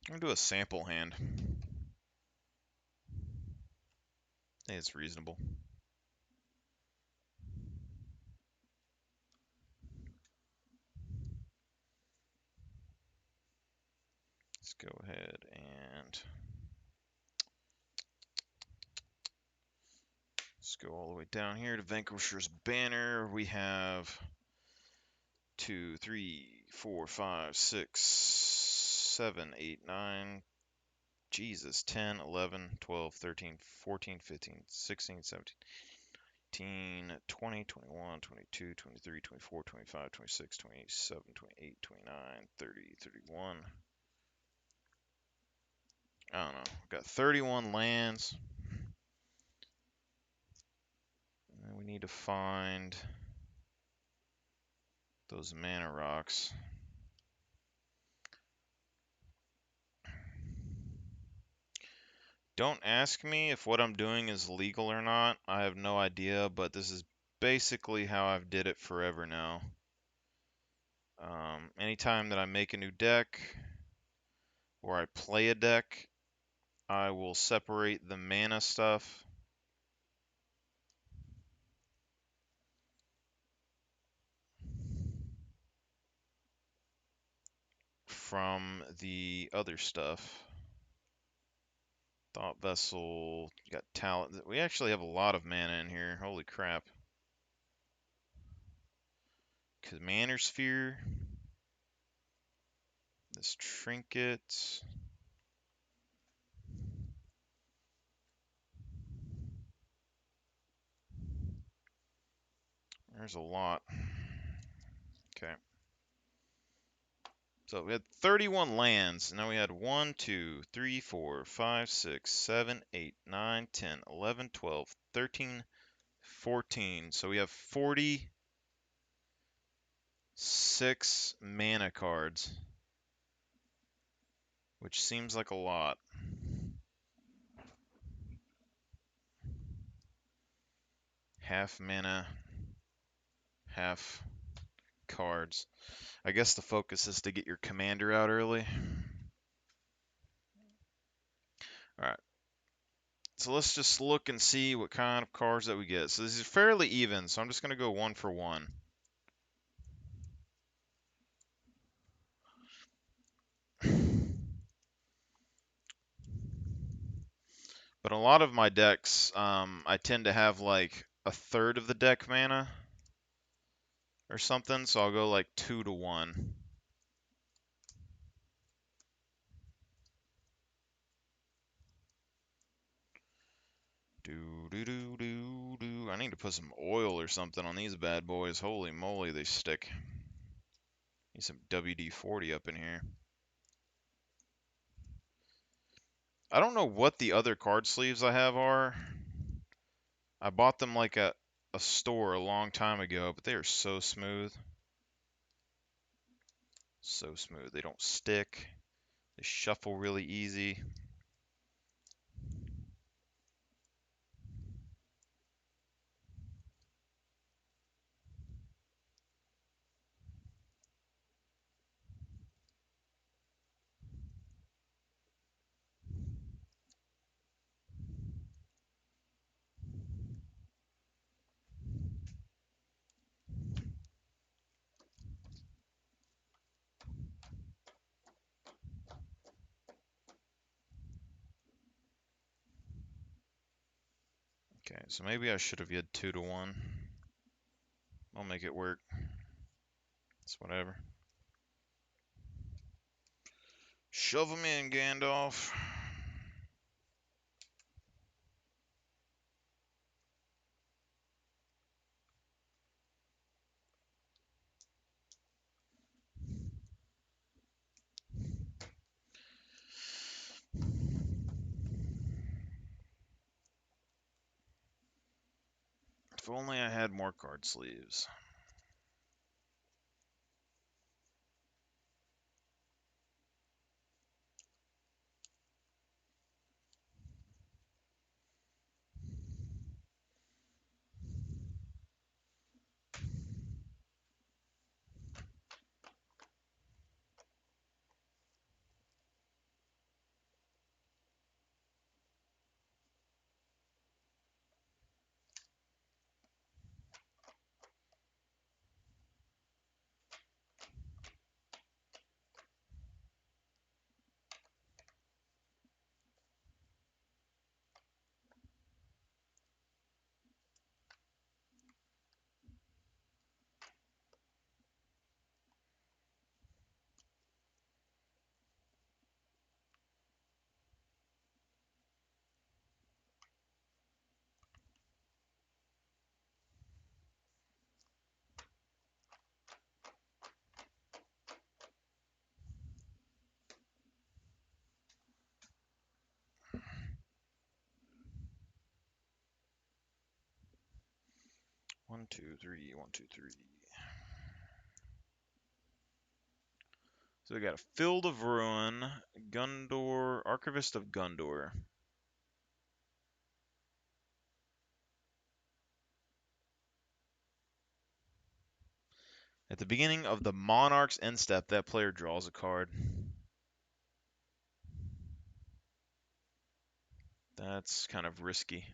[SPEAKER 1] I'm gonna do a sample hand. I think it's reasonable. Let's go ahead and let's go all the way down here to Vanquisher's Banner. We have 2, 3, 4, 5, 6, 7, 8, 9, Jesus, 10, 11, 12, 13, 14, 15, 16, 17, 18, 20, 21, 22, 23, 24, 25, 26, 27, 28, 29, 30, 31. I don't know. Got 31 lands. And we need to find those mana rocks. Don't ask me if what I'm doing is legal or not. I have no idea, but this is basically how I've did it forever now. Anytime that I make a new deck or I play a deck, I will separate the mana stuff from the other stuff. Thought Vessel, got Talent. We actually have a lot of mana in here. Holy crap. Commander Sphere. This Trinket. There's a lot. Okay. So we had 31 lands. Now we had 1, 2, 3, 4, 5, 6, 7, 8, 9, 10, 11, 12, 13, 14. So we have 46 mana cards, which seems like a lot. Half mana, half cards. I guess the focus is to get your commander out early. Alright. So let's just look and see what kind of cards that we get. So this is fairly even, so I'm just going to go 1 for 1. But a lot of my decks, I tend to have like a third of the deck mana or something, so I'll go like 2 to 1. Do do do do do. I need to put some oil or something on these bad boys. Holy moly, they stick. Need some WD-40 up in here. I don't know what the other card sleeves I have are. I bought them like at a store a long time ago, but they are so smooth. So smooth. They don't stick. They shuffle really easy. Okay, so maybe I should have had 2 to 1. I'll make it work. It's whatever. Shove them in, Gandalf. If only I had more card sleeves. 1, 2, 3, 1, 2, 3. So we got a Field of Ruin, Gundor, Archivist of Gundor. At the beginning of the Monarch's end step, that player draws a card. That's kind of risky.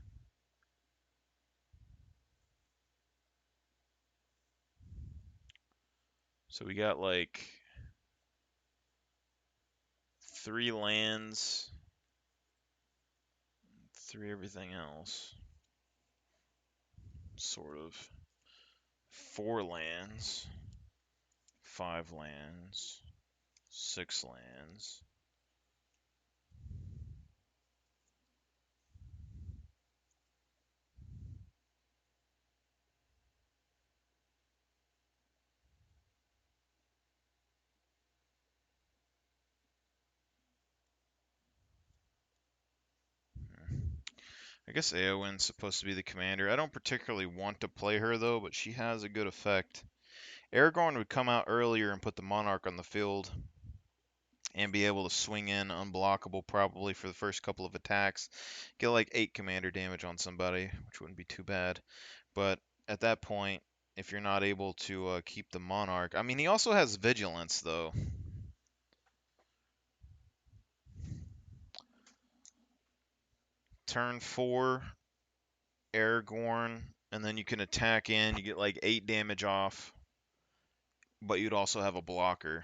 [SPEAKER 1] So we got like 3 lands, 3 everything else. Sort of. 4 lands, 5 lands, 6 lands. I guess Eowyn's supposed to be the commander. I don't particularly want to play her though, but she has a good effect. Aragorn would come out earlier and put the Monarch on the field and be able to swing in unblockable probably for the first couple of attacks. Get like 8 commander damage on somebody, which wouldn't be too bad. But at that point, if you're not able to keep the Monarch, I mean, he also has Vigilance though. Turn 4, Aragorn, and then you can attack in. You get like 8 damage off, but you'd also have a blocker.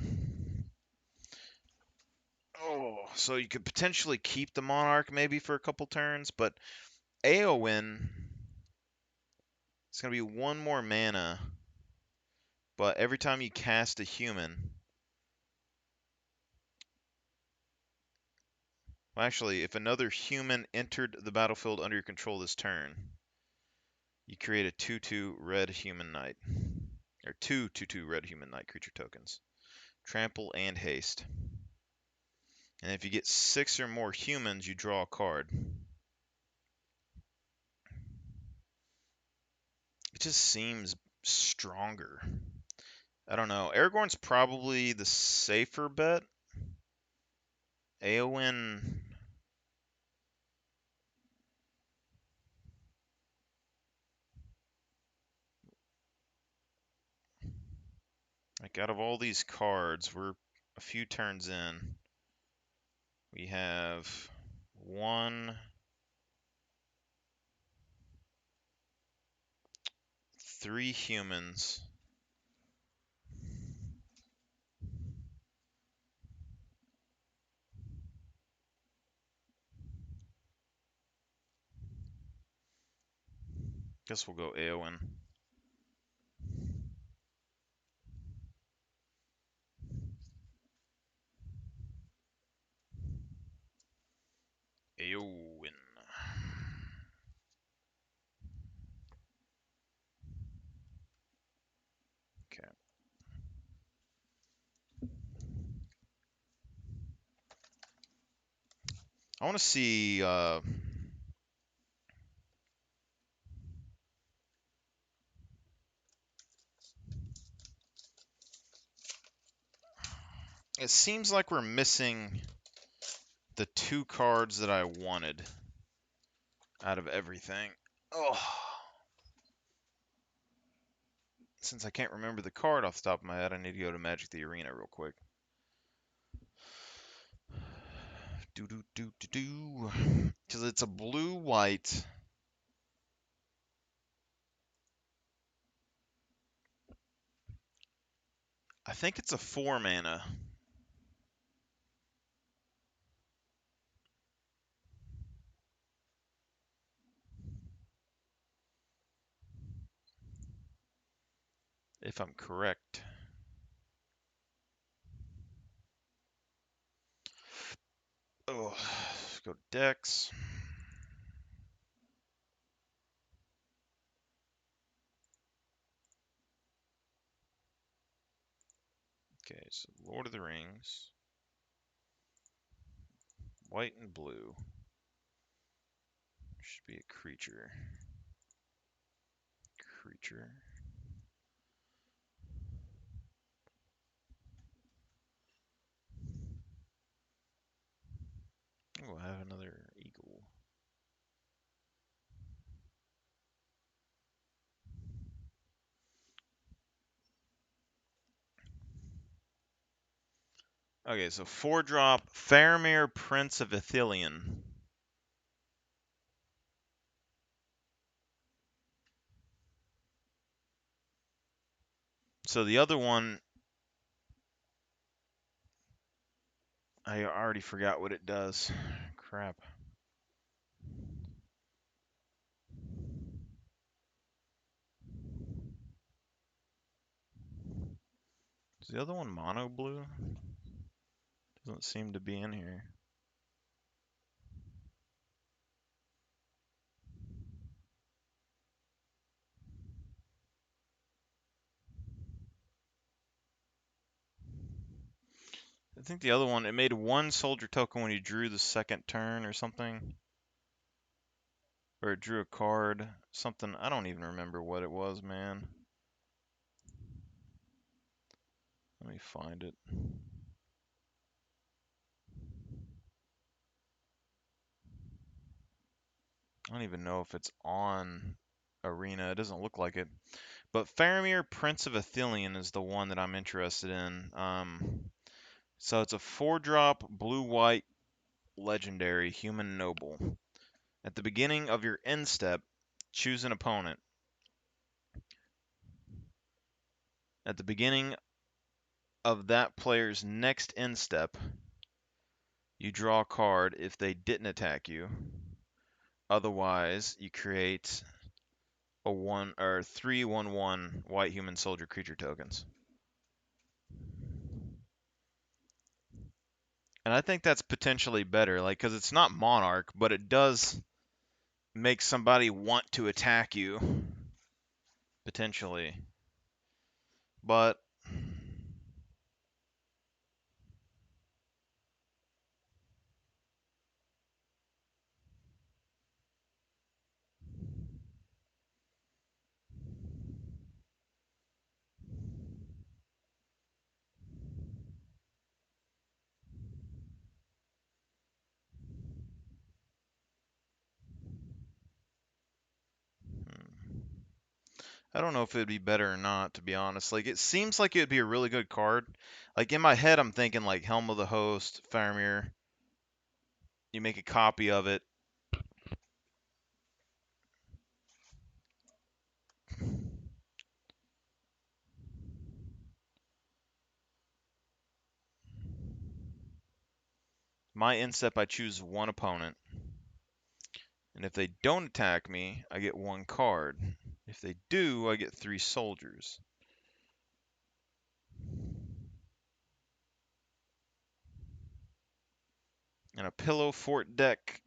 [SPEAKER 1] Oh, so you could potentially keep the Monarch maybe for a couple turns, but Eowyn, it's going to be 1 more mana, but every time you cast a human, well, actually, if another human entered the battlefield under your control this turn, you create a 2/2 red human knight, or 2 2/2 red human knight creature tokens, trample and haste. And if you get 6 or more humans, you draw a card. It just seems stronger. I don't know. Aragorn's probably the safer bet. Eowyn, like out of all these cards, we're a few turns in. We have 1, 3 humans. Guess we'll go Eowyn. Eowyn. Okay. I want to see. It seems like we're missing the 2 cards that I wanted out of everything. Oh. Since I can't remember the card off the top of my head, I need to go to Magic the Arena real quick. Because it's a blue-white. I think it's a 4 mana. If I'm correct. Oh, let's go to Dex. Okay, so Lord of the Rings. White and blue. Should be a creature. creature. We'll have another eagle. Okay, so 4-drop Faramir, Prince of Ithilien. So the other one, I already forgot what it does. Crap. Is the other one mono blue? Doesn't seem to be in here. I think the other one, it made 1 soldier token when you drew the second turn or something. Or it drew a card. Something, I don't even remember what it was, man. Let me find it. I don't even know if it's on Arena. It doesn't look like it. But Faramir, Prince of Ithilien is the one that I'm interested in. So it's a 4-drop, blue-white, legendary, human noble. At the beginning of your end step, choose an opponent. At the beginning of that player's next end step, you draw a card if they didn't attack you. Otherwise, you create a 1 or 3/1/1 white human soldier creature tokens. And I think that's potentially better, like, because it's not Monarch, but it does make somebody want to attack you, potentially. But I don't know if it'd be better or not, to be honest. Like, it seems like it'd be a really good card. Like, in my head, I'm thinking, like, Helm of the Host, Faramir. You make a copy of it. My instep, I choose 1 opponent. And if they don't attack me, I get 1 card. If they do, I get 3 soldiers. And a Pillow Fort deck,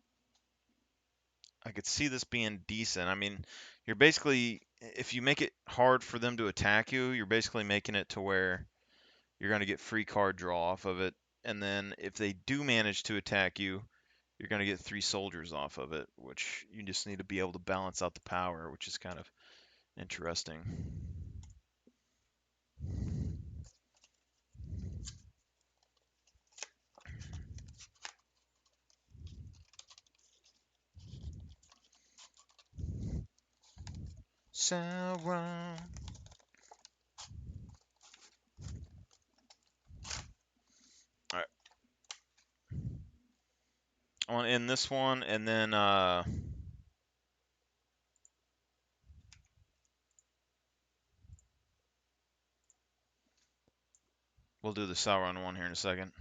[SPEAKER 1] I could see this being decent. I mean, you're basically, if you make it hard for them to attack you, you're basically making it to where you're going to get free card draw off of it. And then if they do manage to attack you, you're going to get 3 soldiers off of it, which you just need to be able to balance out the power, which is kind of interesting. Sauron. All right. I want to end this one, and then we'll do the Sauron one here in a second.